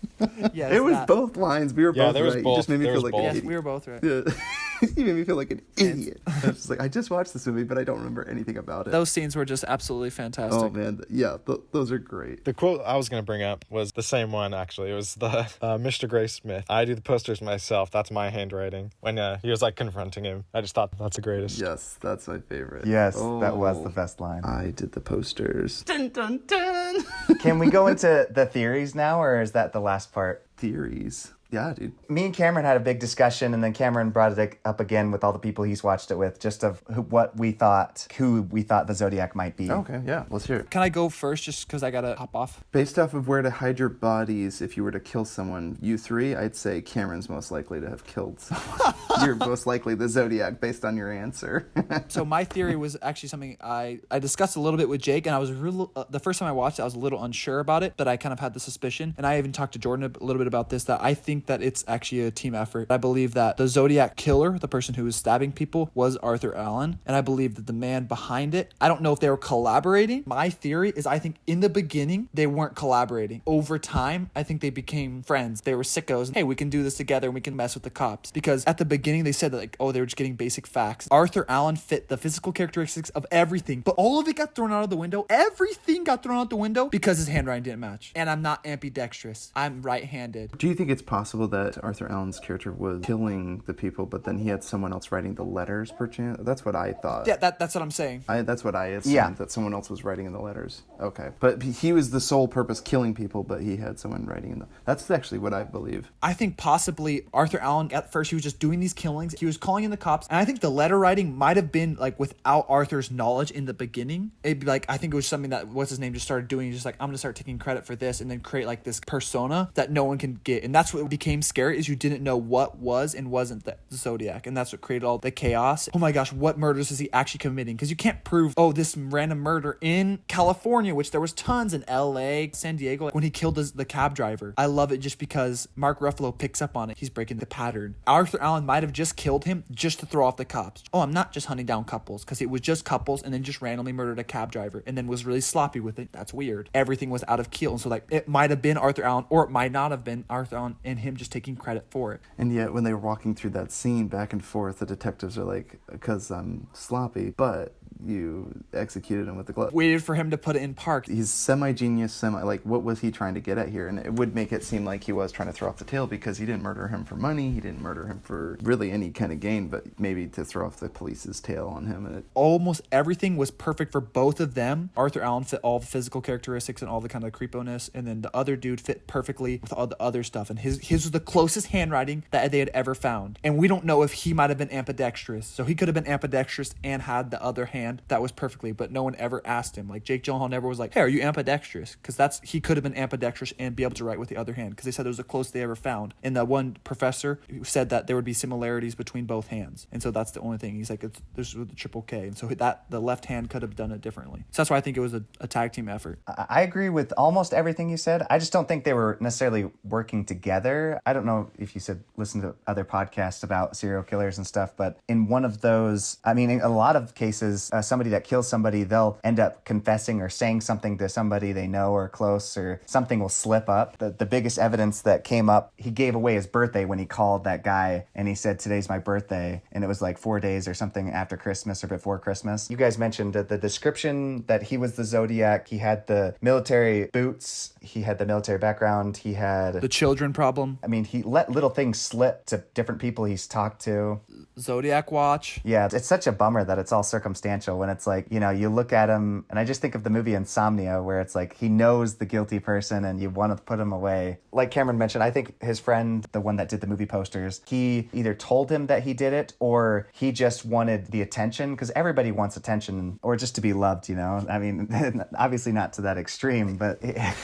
Yes, it was that. both lines. We were both there was right. both. You just made me There feel was like an both. Yes, idiot. we were both right. Yeah. You made me feel like an idiot. I was just like, I just watched this movie, but I don't remember anything about it. Those scenes were just absolutely fantastic. Oh man, yeah, those are great. The quote I was going to bring up was the same one, actually. It was the Mr. Graysmith. I do the posters myself. That's my handwriting. When he was like confronting him. I just thought that's the greatest. Yes, that's my favorite. Yes, that was the best line. I did the posters. Dun dun dun. Can we go into the theories now, or is that the last part? Theories. Yeah, dude. Me and Cameron had a big discussion, and then Cameron brought it up again with all the people he's watched it with, just of who we thought the Zodiac might be. Okay, yeah, let's hear it. Can I go first just because I gotta hop off? Based off of where to hide your bodies if you were to kill someone, you three, I'd say Cameron's most likely to have killed someone. You're most likely the Zodiac based on your answer. So my theory was actually something I discussed a little bit with Jake, and I was the first time I watched it, I was a little unsure about it, but I kind of had the suspicion, and I even talked to Jordan a little bit about this, that I think that it's actually a team effort. I believe that the Zodiac killer, the person who was stabbing people, was Arthur Allen, and I believe that the man behind it, I don't know if they were collaborating. My theory is I think in the beginning, they weren't collaborating. Over time, I think they became friends. They were sickos. Hey, we can do this together and we can mess with the cops. Because at the beginning, they said that like, oh, they were just getting basic facts. Arthur Allen fit the physical characteristics of everything, but all of it got thrown out of the window. Everything got thrown out the window because his handwriting didn't match. And I'm not ambidextrous. I'm right-handed. Do you think it's possible that Arthur Allen's character was killing the people, but then he had someone else writing the letters, perchance? That's what I thought. Yeah, that's what I'm saying. That's what I assumed, that someone else was writing in the letters. Okay. But he was the sole purpose killing people, but he had someone writing in the... That's actually what I believe. I think possibly Arthur Allen, at first he was just doing these killings. He was calling in the cops. And I think the letter writing might have been like without Arthur's knowledge in the beginning. It'd be like, I think it was something that, what's his name, just started doing. He's just like, I'm going to start taking credit for this and then create like this persona that no one can get. And that's what became scary, is you didn't know what was and wasn't the Zodiac. And that's what created all the chaos. Oh my gosh, what murders is he actually committing? Because you can't prove, oh, this random murder in California, which there was tons in LA, San Diego, when he killed the cab driver. I love it just because Mark Ruffalo picks up on it. He's breaking the pattern. Arthur Allen might have just killed him just to throw off the cops. Oh, I'm not just hunting down couples, because it was just couples and then just randomly murdered a cab driver and then was really sloppy with it. That's weird. Everything was out of keel. And so like it might have been Arthur Allen, or it might not have been Arthur Allen, and him just taking credit for it. And yet when they were walking through that scene back and forth, the detectives are like, because I'm sloppy, but you executed him with the glove. Waited for him to put it in park. He's semi-genius, like, what was he trying to get at here? And it would make it seem like he was trying to throw off the tail, because he didn't murder him for money, he didn't murder him for really any kind of gain, but maybe to throw off the police's tail on him. And Almost everything was perfect for both of them. Arthur Allen fit all the physical characteristics and all the kind of creeponess, and then the other dude fit perfectly with all the other stuff. And his was the closest handwriting that they had ever found. And we don't know if he might have been ambidextrous. So he could have been ambidextrous and had the other hand that was perfectly, but no one ever asked him. Like Jake Gyllenhaal never was like, hey, are you ambidextrous? Because he could have been ambidextrous and be able to write with the other hand, because they said it was the closest they ever found. And the one professor said that there would be similarities between both hands. And so that's the only thing. He's like, this was the triple K. And so the left hand could have done it differently. So that's why I think it was a tag team effort. I agree with almost everything you said. I just don't think they were necessarily working together. I don't know if you said listen to other podcasts about serial killers and stuff, but in one of those, I mean, in a lot of cases, somebody that kills somebody, they'll end up confessing or saying something to somebody they know or close, or something will slip up. The biggest evidence that came up, he gave away his birthday when he called that guy and he said, today's my birthday. And it was like 4 days or something after Christmas or before Christmas. You guys mentioned the description that he was the Zodiac. He had the military boots. He had the military background. He had The children problem. I mean, he let little things slip to different people he's talked to. Zodiac watch. Yeah, it's such a bummer that it's all circumstantial when it's like, you look at him, and I just think of the movie Insomnia, where it's like he knows the guilty person and you want to put him away. Like Cameron mentioned, I think his friend, the one that did the movie posters, he either told him that he did it or he just wanted the attention, because everybody wants attention or just to be loved, I mean, obviously not to that extreme, but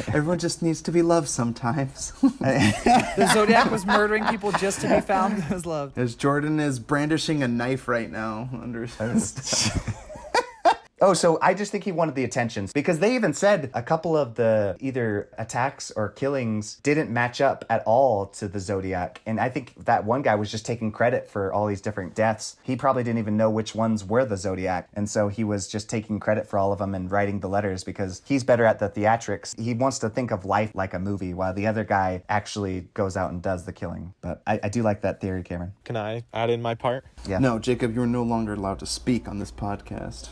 everyone just needs to be loved sometimes. The Zodiac was murdering people just to be found as loved. As Jordan is brandishing a knife right now under his Oh, so I just think he wanted the attention because they even said a couple of the either attacks or killings didn't match up at all to the Zodiac. And I think that one guy was just taking credit for all these different deaths. He probably didn't even know which ones were the Zodiac. And so he was just taking credit for all of them and writing the letters because he's better at the theatrics. He wants to think of life like a movie while the other guy actually goes out and does the killing. But I do like that theory, Cameron. Can I add in my part? Yeah. No, Jacob, you're no longer allowed to speak on this podcast.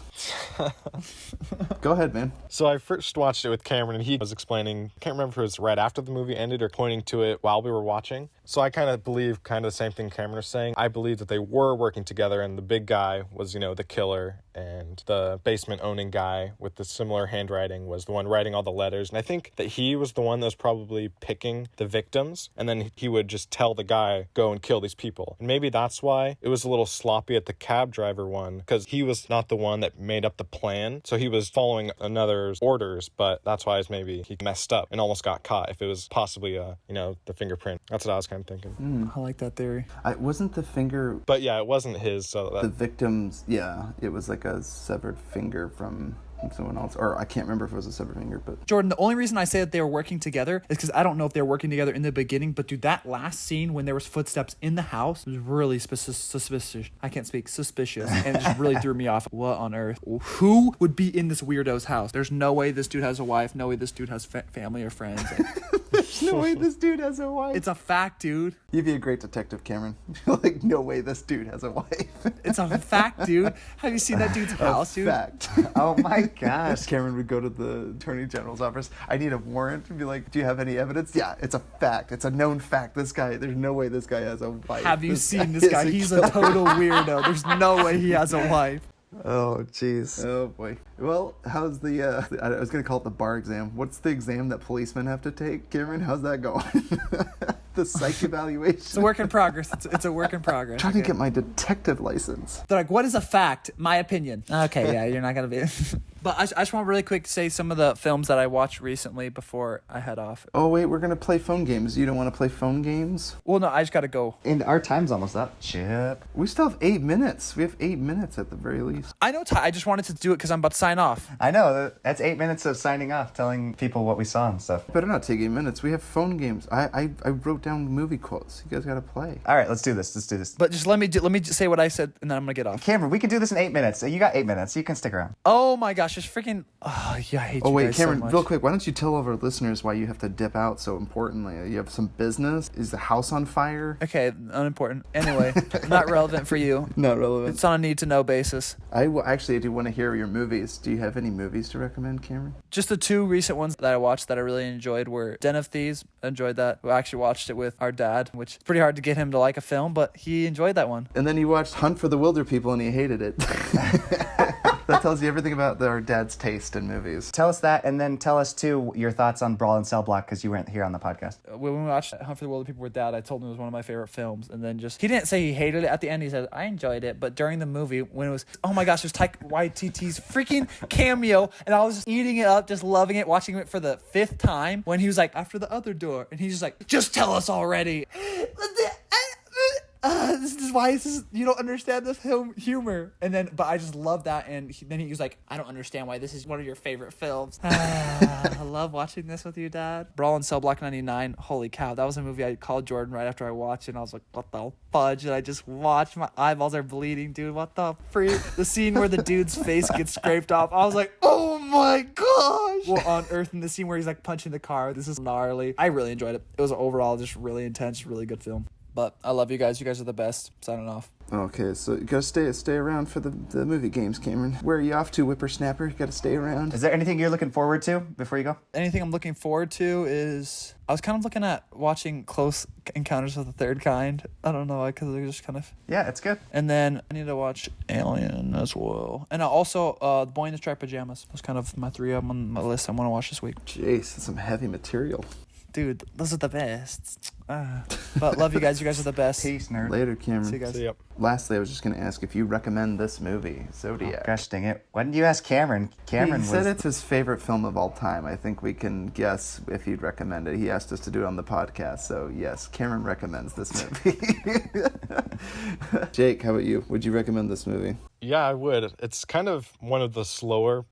Go ahead, man. So I first watched it with Cameron, and he was explaining, I can't remember if it was right after the movie ended or pointing to it while we were watching. So I kind of believe kind of the same thing Cameron was saying. I believe that they were working together, and the big guy was, the killer, and the basement owning guy with the similar handwriting was the one writing all the letters. And I think that he was the one that was probably picking the victims, and then he would just tell the guy, go and kill these people. And maybe that's why it was a little sloppy at the cab driver one, because he was not the one that made up the plan. So he was following another's orders, but that's why maybe he messed up and almost got caught if it was possibly, the fingerprint. That's what I was kind of thinking. I like that theory. Wasn't the finger... But yeah, it wasn't his, so The victims, yeah, it was like a severed finger from someone else. Or I can't remember if it was a severed finger, but... Jordan, the only reason I say that they were working together is because I don't know if they were working together in the beginning, but dude, that last scene when there was footsteps in the house was really suspicious. I can't speak. Suspicious. And it just really threw me off. What on earth? Who would be in this weirdo's house? There's no way this dude has a wife. No way this dude has family or friends. There's no way this dude has a wife. It's a fact, dude. You'd be a great detective, Cameron. Like, no way this dude has a wife. It's a fact, dude. Have you seen that dude's house, dude? Fact. Oh my gosh. Cameron would go to the Attorney General's office. I need a warrant. And be like, do you have any evidence? Yeah, it's a fact. It's a known fact. There's no way this guy has a wife. Have you seen this guy? He's a total weirdo. There's no way he has a wife. Oh, jeez. Oh, boy. Well, how's the, I was going to call it the bar exam. What's the exam that policemen have to take, Cameron? How's that going? The psych evaluation. It's a work in progress. It's a work in progress. Trying to get my detective license. They're like, what is a fact? My opinion. Okay, yeah, you're not going to be... But I just want to really quick say some of the films that I watched recently before I head off. Oh, wait, we're going to play phone games. You don't want to play phone games? Well, no, I just got to go. And our time's almost up. Chip. We still have 8 minutes. We have 8 minutes at the very least. I know, Ty. I just wanted to do it because I'm about to sign off. I know. That's 8 minutes of signing off, telling people what we saw and stuff. Better not take 8 minutes. We have phone games. I wrote down movie quotes. You guys got to play. All right, let's do this. But just let me just say what I said, and then I'm going to get off. Cameron, we can do this in 8 minutes. You got 8 minutes. You can stick around. Oh, my gosh. Just freaking... Oh, yeah, I hate Oh, you wait, guys Cameron, so much. real quick, why don't you tell all of our listeners why you have to dip out so importantly? You have some business? Is the house on fire? Okay, unimportant. Anyway, not relevant for you. Not relevant. It's on a need-to-know basis. Actually, I do want to hear your movies. Do you have any movies to recommend, Cameron? Just the two recent ones that I watched that I really enjoyed were Den of Thieves. I enjoyed that. We actually watched it with our dad, which is pretty hard to get him to like a film, but he enjoyed that one. And then you watched Hunt for the Wilder People and he hated it. That tells you everything about our dad's taste in movies. Tell us that, and then tell us, too, your thoughts on Brawl and Cell Block, because you weren't here on the podcast. When we watched Hunt for the Wilder People with Dad, I told him it was one of my favorite films, and then he didn't say he hated it at the end. He said, I enjoyed it, but during the movie, when it was, oh my gosh, there's Taika Waititi's freaking cameo, and I was just eating it up, just loving it, watching it for the 5th time, when he was like, after the other door, and he's just like, just tell us already. This is why you don't understand this humor. But I just love that. And then he was like, I don't understand why this is one of your favorite films. I love watching this with you, Dad. Brawl and Cell Block 99. Holy cow. That was a movie I called Jordan right after I watched it. And I was like, what the fudge? And I just watched. My eyeballs are bleeding, dude. What the freak? The scene where the dude's face gets scraped off. I was like, oh my gosh. Well, on Earth, in the scene where he's like punching the car. This is gnarly. I really enjoyed it. It was overall just really intense, really good film. But I love you guys. You guys are the best. Signing off. Okay, so you gotta stay around for the movie games, Cameron. Where are you off to, whippersnapper? You gotta stay around. Is there anything you're looking forward to before you go? Anything I'm looking forward to is... I was kind of looking at watching Close Encounters of the Third Kind. I don't know, because they're just kind of... Yeah, it's good. And then I need to watch Alien as well. And also The Boy in the Striped Pajamas. Those kind of my 3 of them on my list I want to watch this week. Jeez, that's some heavy material. Dude, those are the best. But love you guys. You guys are the best. Peace, nerd. Later, Cameron. See you guys. See ya. Lastly, I was just going to ask if you recommend this movie, Zodiac. Oh, gosh dang it. Why didn't you ask Cameron? Cameron He said it's his favorite film of all time. I think we can guess if you'd recommend it. He asked us to do it on the podcast, so yes, Cameron recommends this movie. Jake, how about you? Would you recommend this movie? Yeah, I would. It's kind of one of the slower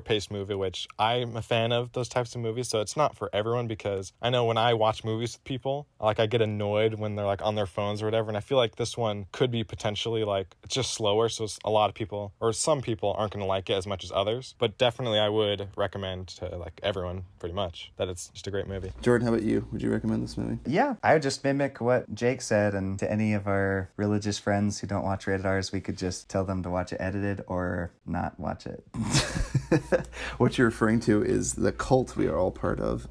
paced movie, which I'm a fan of those types of movies. So it's not for everyone, because I know when I watch movies with people, like I get annoyed when they're like on their phones or whatever. And I feel like this one could be potentially like, it's just slower. So a lot of people, or some people, aren't going to like it as much as others. But definitely I would recommend to like everyone pretty much that it's just a great movie. Jordan, how about you? Would you recommend this movie? Yeah, I would just mimic what Jake said, and to any of our religious friends who don't watch rated R's, we could just tell them to watch it edited or not watch it. What you're referring to is the cult we are all part of.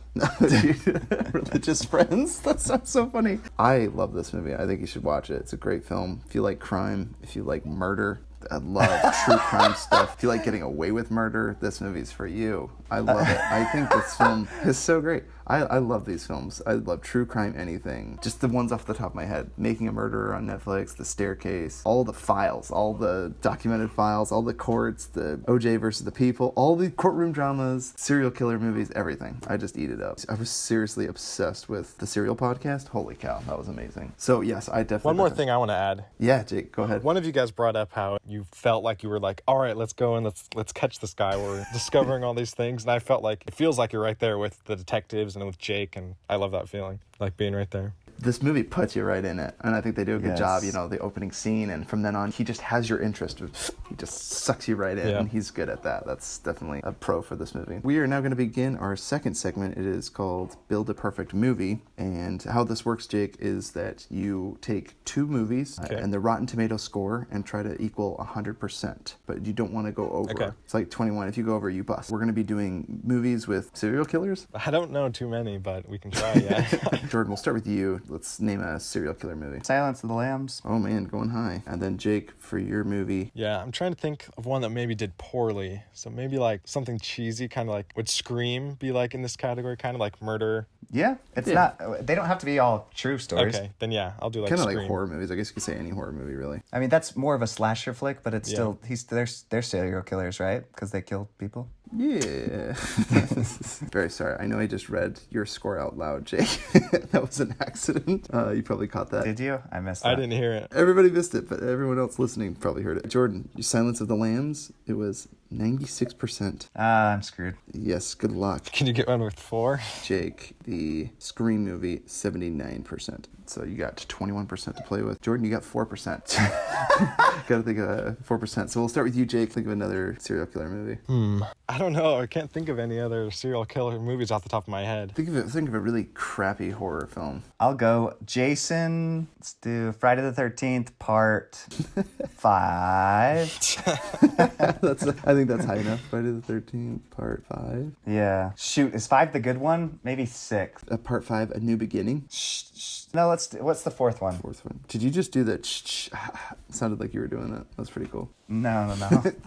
Religious friends? That sounds so funny. I love this movie. I think you should watch it. It's a great film. If you like crime, if you like murder, I love true crime stuff. If you like getting away with murder, this movie's for you. I love it. I think this film is so great. I love these films. I love true crime anything. Just the ones off the top of my head. Making a Murderer on Netflix, The Staircase, all the files, all the documented files, all the courts, the OJ versus the People, all the courtroom dramas, serial killer movies, everything. I just eat it up. I was seriously obsessed with the Serial podcast. Holy cow, that was amazing. So yes, I definitely... One more thing I want to add. Yeah, Jake, go ahead. One of you guys brought up how you felt like you were like, all right, let's go and let's catch this guy. We're discovering all these things. And I felt like it feels like you're right there with the detectives and with Jake. And I love that feeling, like being right there. This movie puts you right in it, and I think they do a good Yes. job. You know, the opening scene, and from then on, he just has your interest. He just sucks you right in, Yeah. and he's good at that. That's definitely a pro for this movie. We are now going to begin our second segment. It is called Build a Perfect Movie, and how this works, Jake, is that you take two movies and the Rotten Tomato score and try to equal 100%, but you don't want to go over. Okay. It's like 21. If you go over, you bust. We're going to be doing movies with serial killers. I don't know too many, but we can try, yeah. Jordan, we'll start with you. Let's name a serial killer movie. Silence of the Lambs. Oh man, going high. And then Jake, for your movie. Yeah, I'm trying to think of one that maybe did poorly. So maybe like something cheesy, kind of like, would Scream be like in this category? Kind of like Murder? Yeah, it's not. They don't have to be all true stories. Okay, then yeah, I'll do like Kind of Scream. like horror movies. I guess you could say any horror movie, really. I mean, that's more of a slasher flick, but it's Yeah. still they're serial killers, right? Because they kill people. Yeah. Very sorry. I know I just read your score out loud, Jake. That was an accident. You probably caught that. Did you? I missed that. I didn't hear it. Everybody missed it, but everyone else listening probably heard it. Jordan, Silence of the Lambs, it was 96%. I'm screwed. Yes, good luck. Can you get one with 4? Jake, the Scream movie, 79%. So you got 21% to play with. Jordan, you got 4%. Gotta think of 4%. So we'll start with you, Jake. Think of another serial killer movie. I don't know. I can't think of any other serial killer movies off the top of my head. Think of a really crappy horror film. I'll go Jason. Let's do Friday the 13th Part 5. I think that's high enough. Friday the 13th, Part 5. Yeah. Shoot, is 5 the good one? Maybe 6. Part 5, A New Beginning. No, what's the fourth one? Fourth one. Did you just do that? It sounded like you were doing that. That was pretty cool. No.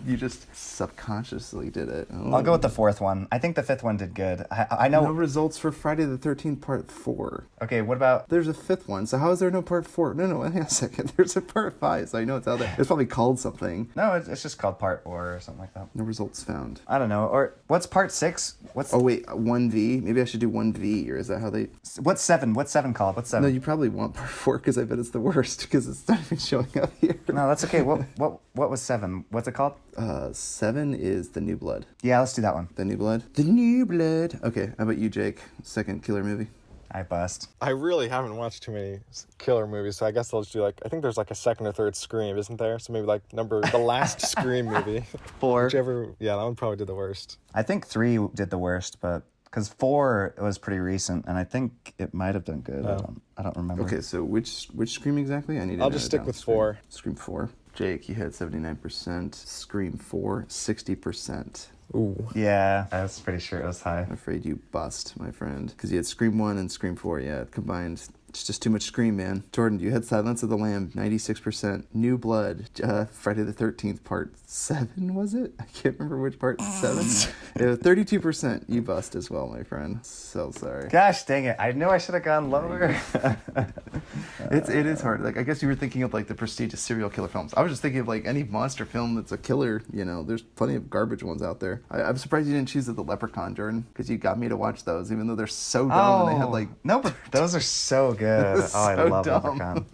You just subconsciously did it. Oh. I'll go with the fourth one. I think the fifth one did good. I know. No results for Friday the 13th, Part 4. Okay, what about... There's a fifth one, so how is there no Part 4? No, hang on a second. There's a Part 5, so I know it's out there. It's probably called something. No, it's just called Part 4 or something like that. No results found. I don't know. Or what's Part 6? Oh, wait, 1V? Maybe I should do 1V, or is that how they... What's 7? What's 7 called? What's 7? No, you probably want Part 4, because I bet it's the worst, because it's not even showing up here. No, that's okay. What was 7? What's it called? 7 is The New Blood. Yeah, let's do that one. The New Blood? The New Blood. Okay, how about you, Jake? Second killer movie? I bust. I really haven't watched too many killer movies, so I guess I'll just do like, I think there's like a second or third Scream, isn't there? So maybe like the last Scream movie. 4. Whichever, yeah, that one probably did the worst. I think 3 did the worst, but because 4 was pretty recent, and I think it might have done good. I don't remember. Okay, so which Scream exactly? I need to I'll note just it stick down. with 4. Scream 4. Jake, you had 79%. Scream 4, 60%. Ooh. Yeah, I was pretty sure it was high. I'm afraid you bust, my friend. Because you had Scream 1 and Scream 4, yeah, combined. It's just too much Scream, man. Jordan, you had Silence of the Lamb, 96%. New Blood, Friday the 13th, Part 7, was it? I can't remember which part, 7? 32%. You bust as well, my friend. So sorry. Gosh dang it. I knew I should have gone lower. It is hard. Like, I guess you were thinking of like the prestigious serial killer films. I was just thinking of like any monster film that's a killer. You know, there's plenty of garbage ones out there. I'm surprised you didn't choose The Leprechaun, Jordan, because you got me to watch those, even though they're so dumb and they had like... No, but those are so good. So I love dumb. Leprechaun.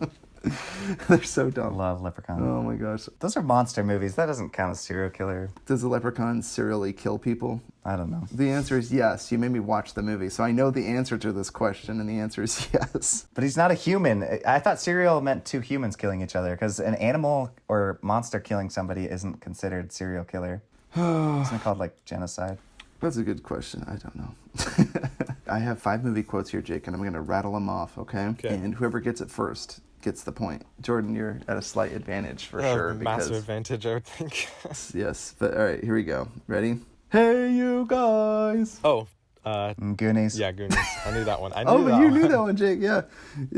They're so dumb. Love Leprechaun. Oh my gosh. Those are monster movies. That doesn't count as serial killer. Does the leprechaun serially kill people? I don't know. The answer is yes. You made me watch the movie, so I know the answer to this question, and the answer is yes. But he's not a human. I thought serial meant two humans killing each other, because an animal or monster killing somebody isn't considered serial killer. Isn't it called like genocide? That's a good question. I don't know. I have 5 movie quotes here, Jake, and I'm going to rattle them off, okay? Okay. And whoever gets it first gets the point. Jordan, you're at a slight advantage for sure. Massive advantage, I would think. Yes, but all right, here we go. Ready? Hey, you guys! Oh, Goonies. yeah, Goonies. I knew that one. I knew Oh, that but you one. knew that one, Jake. Yeah,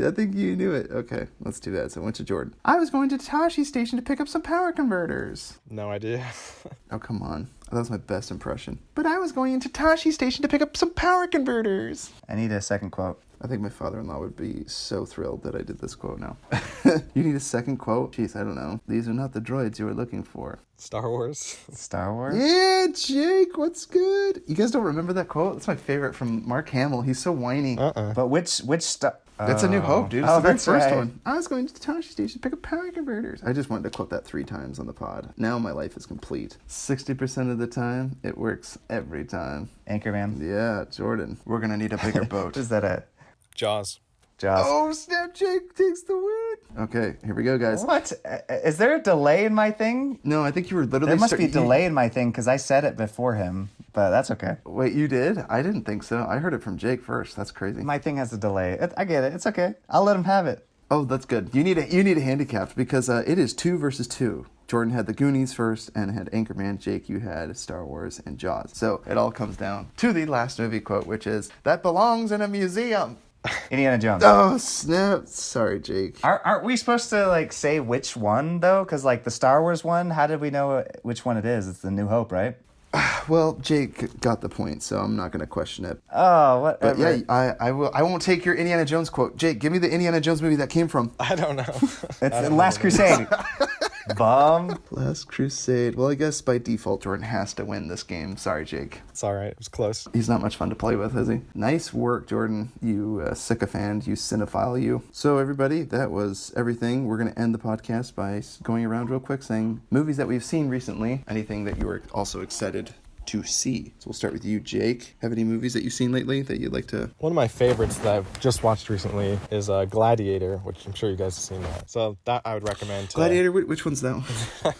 I think you knew it. Okay, let's do that. So I went to Jordan. I was going to Tashi Station to pick up some power converters. No idea. Oh, come on. That was my best impression. But I was going into Tashi Station to pick up some power converters. I need a second quote. I think my father-in-law would be so thrilled that I did this quote now. You need a second quote? Jeez, I don't know. These are not the droids you were looking for. Star Wars. Star Wars? Yeah, Jake, what's good? You guys don't remember that quote? That's my favorite from Mark Hamill. He's so whiny. But which Star... That's A New Hope, dude. It's Oh, the very that's first right. one. I was going to Tashi Station to pick up power converters. I just wanted to quote that 3 times on the pod. Now my life is complete. 60% of the time, it works every time. Anchorman. Yeah, Jordan. We're going to need a bigger boat. Is that a Jaws. Jaws? Oh, snap, Jake takes the win. Okay, here we go, guys. What? Is there a delay in my thing? No, I think you were literally... There must be a delay in my thing, because I said it before him, but that's okay. Wait, you did? I didn't think so. I heard it from Jake first. That's crazy. My thing has a delay. I get it. It's okay. I'll let him have it. Oh, that's good. You need a handicap because it is 2 versus 2. Jordan had the Goonies first and had Anchorman. Jake, you had Star Wars and Jaws. So it all comes down to the last movie quote, which is, "That belongs in a museum." Indiana Jones. Oh, snap. Sorry, Jake. Aren't we supposed to, like, say which one, though? Because, like, the Star Wars one, how did we know which one it is? It's the New Hope, right? Well, Jake got the point, so I'm not going to question it. Oh, whatever. But yeah, I won't take your Indiana Jones quote. Jake, give me the Indiana Jones movie that came from. I don't know. It's The Last Crusade. Bum. Last Crusade. Well, I guess by default, Jordan has to win this game. Sorry, Jake. It's all right. It was close. He's not much fun to play with, is he? Nice work, Jordan. You sycophant, you cinephile, you. So, everybody, that was everything. We're going to end the podcast by going around real quick saying movies that we've seen recently. Anything that you were also excited to see. So we'll start with you, Jake. Have any movies that you've seen lately that you'd like to... One of my favorites that I've just watched recently is Gladiator, which I'm sure you guys have seen that. So that I would recommend. Gladiator? Which one's that one?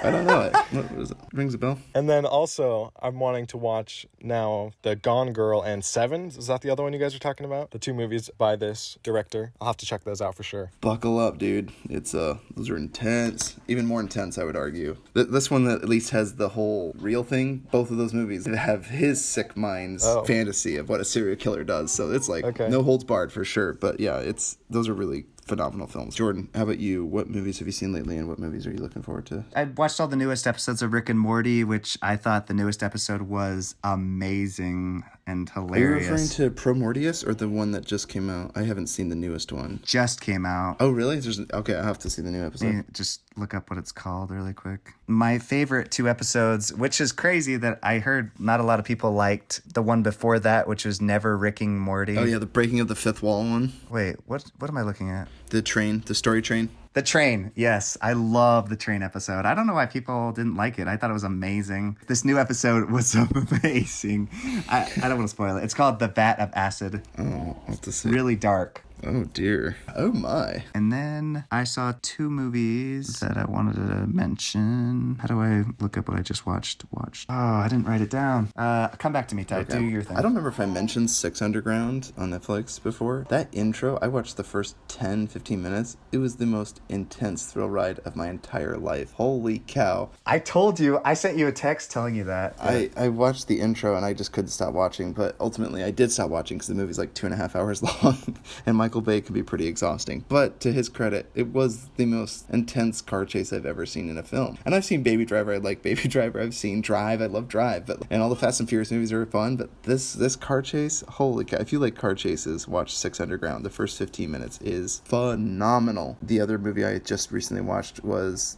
I don't know it. What was it? Rings a bell? And then also, I'm wanting to watch now the Gone Girl and Seven. Is that the other one you guys are talking about? The 2 movies by this director. I'll have to check those out for sure. Buckle up, dude. It's those are intense. Even more intense, I would argue. This one that at least has the whole real thing. Both of those movies have his sick mind's fantasy of what a serial killer does. So it's like no holds barred for sure. But yeah, those are really phenomenal films. Jordan, how about you? What movies have you seen lately and what movies are you looking forward to? I watched all the newest episodes of Rick and Morty, which I thought the newest episode was amazing and hilarious. Are you referring to Pro Mortius or the one that just came out? I haven't seen the newest one. Just came out. Oh, really? Okay, I have to see the new episode. Let me just look up what it's called really quick. My favorite 2 episodes, which is crazy that I heard not a lot of people liked the one before that, which was Never Ricking Morty. Oh, yeah, the breaking of the 5th wall one. Wait, what am I looking at? The story train. The train, yes. I love the train episode. I don't know why people didn't like it. I thought it was amazing. This new episode was amazing. I don't want to spoil it. It's called The Vat of Acid. Oh, I'll have to see. Really dark. Oh, dear. Oh, my. And then I saw 2 movies that I wanted to mention. How do I look up what I just watched? Oh, I didn't write it down. Come back to me, Ty. Okay. Do your thing. I don't remember if I mentioned 6 Underground on Netflix before. That intro, I watched the first 10, 15 minutes. It was the most intense thrill ride of my entire life. Holy cow. I told you. I sent you a text telling you that. I watched the intro and I just couldn't stop watching, but ultimately I did stop watching because the movie's like 2.5 hours long and Michael Bay can be pretty exhausting. But to his credit, it was the most intense car chase I've ever seen in a film. And I've seen Baby Driver. I like Baby Driver. I've seen Drive. I love Drive. And all the Fast and Furious movies are fun. But this car chase, holy cow. If you like car chases, watch 6 Underground. The first 15 minutes is phenomenal. The other movie I just recently watched was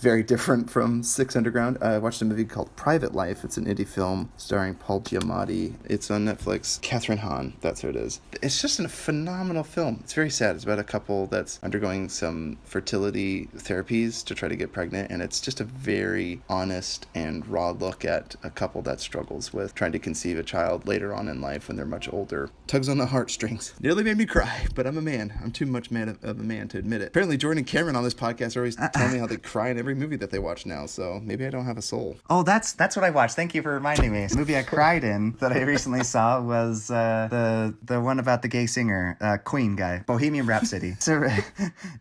very different from 6 Underground. I watched a movie called Private Life. It's an indie film starring Paul Giamatti. It's on Netflix. Catherine Hahn. That's who it is. It's just a phenomenal film. It's very sad. It's about a couple that's undergoing some fertility therapies to try to get pregnant, and it's just a very honest and raw look at a couple that struggles with trying to conceive a child later on in life when they're much older. Tugs on the heartstrings. Nearly made me cry, but I'm a man. I'm too much man of a man to admit it. Apparently Jordan and Cameron on this podcast are always telling me how they cry in every movie that they watch now, so maybe I don't have a soul. Oh, that's what I watched. Thank you for reminding me. The movie I cried in that I recently saw was the one about the gay singer, Queen guy, Bohemian Rhapsody.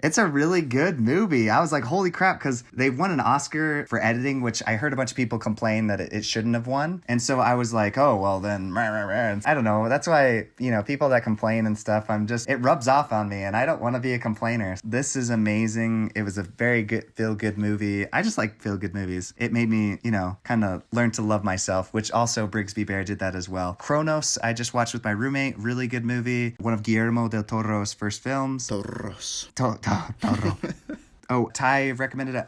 It's a really good movie. I was like, holy crap, because they won an Oscar for editing, which I heard a bunch of people complain that it shouldn't have won. And so I was like, oh, well then, I don't know. That's why, people that complain and stuff, it rubs off on me, and I don't want to be a complainer. This is amazing. It was a very good, feel-good movie. I just like feel-good movies. It made me, kind of learn to love myself, which also Brigsby Bear did that as well. Kronos, I just watched with my roommate. Really good movie. One of Guillermo del Toro's first films. Toro. Oh, Ty recommended it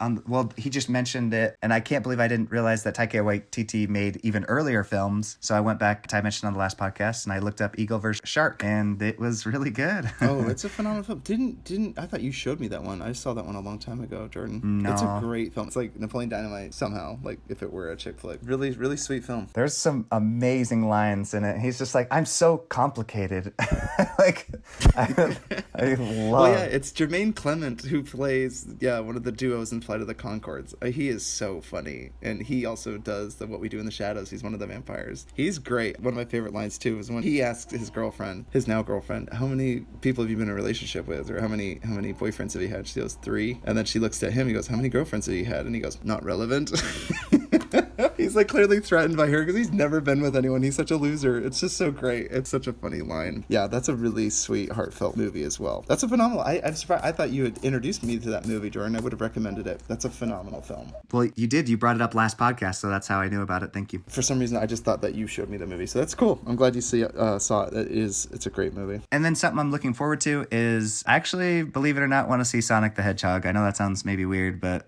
he just mentioned it, and I can't believe I didn't realize that Taika Waititi made even earlier films. So I went back, Ty mentioned on the last podcast, and I looked up Eagle vs. Shark, and it was really good. Oh, it's a phenomenal film. Didn't I thought you showed me that one. I saw that one a long time ago, Jordan. No. It's a great film. It's like Napoleon Dynamite somehow, like if it were a chick flick. Really, really sweet film. There's some amazing lines in it. He's just like, I'm so complicated. Like, I love. Well, yeah, it's Jermaine Clement who plays, one of the duos in Flight of the Conchords. He is so funny, and he also does What We Do in the Shadows. He's one of the vampires. He's great. One of my favorite lines too is when he asks his now girlfriend, how many people have you been in a relationship with, or how many boyfriends have you had? She goes, 3, and then she looks at him. He goes, how many girlfriends have you had? And he goes, not relevant. He's like clearly threatened by her because he's never been with anyone. He's such a loser. It's just so great. It's such a funny line. Yeah, that's a really sweet, heartfelt movie as well. That's a phenomenal. I'm surprised. I thought you had introduced me to that movie, Jordan. I would have recommended it. That's a phenomenal film. Well, you did. You brought it up last podcast, so that's how I knew about it. Thank you. For some reason, I just thought that you showed me the movie, so that's cool. I'm glad you saw it. It's a great movie. And then something I'm looking forward to is, I actually, believe it or not, want to see Sonic the Hedgehog. I know that sounds maybe weird, but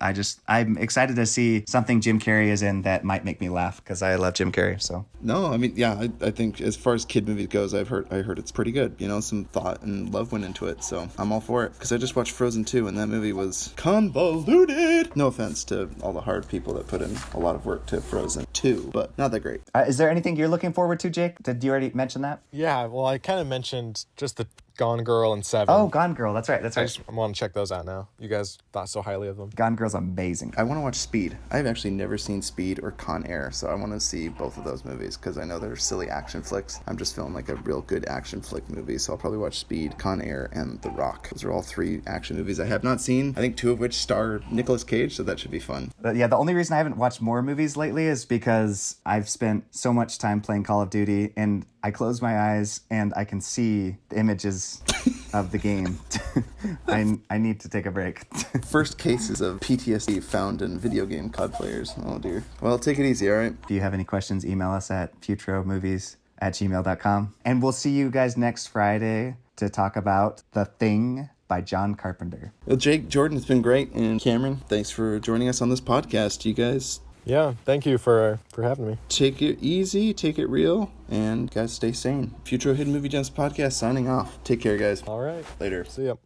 I'm excited to see something Jim Carrey is in that might make me laugh, because I love Jim Carrey. So no, I mean, yeah, I think as far as kid movies goes, I heard it's pretty good. Some thought and love went into it, so I'm all for it. Because I just watched Frozen 2, and that movie was convoluted. No offense to all the hard people that put in a lot of work to Frozen 2, but not that great. Is there anything you're looking forward to, Jake? Did you already mention that? Yeah, well, I kind of mentioned just the Gone Girl and Seven. Oh, Gone Girl. That's right. I just want to check those out now. You guys thought so highly of them. Gone Girl's amazing. I want to watch Speed. I've actually never seen Speed or Con Air, so I want to see both of those movies because I know they're silly action flicks. I'm just feeling like a real good action flick movie, so I'll probably watch Speed, Con Air, and The Rock. Those are all 3 action movies I have not seen. I think 2 of which star Nicolas Cage, so that should be fun. Yeah, the only reason I haven't watched more movies lately is because I've spent so much time playing Call of Duty, and I close my eyes and I can see the images of the game. I need to take a break. First cases of PTSD found in video game COD players. Oh dear. Well, take it easy, all right? If you have any questions, email us at futromovies@gmail.com. And we'll see you guys next Friday to talk about The Thing by John Carpenter. Well, Jake, Jordan, it's been great. And Cameron, thanks for joining us on this podcast. You guys... Yeah, thank you for having me. Take it easy, take it real, and guys, stay sane. Futuro Hidden Movie Gems podcast signing off. Take care, guys. All right. Later. See ya.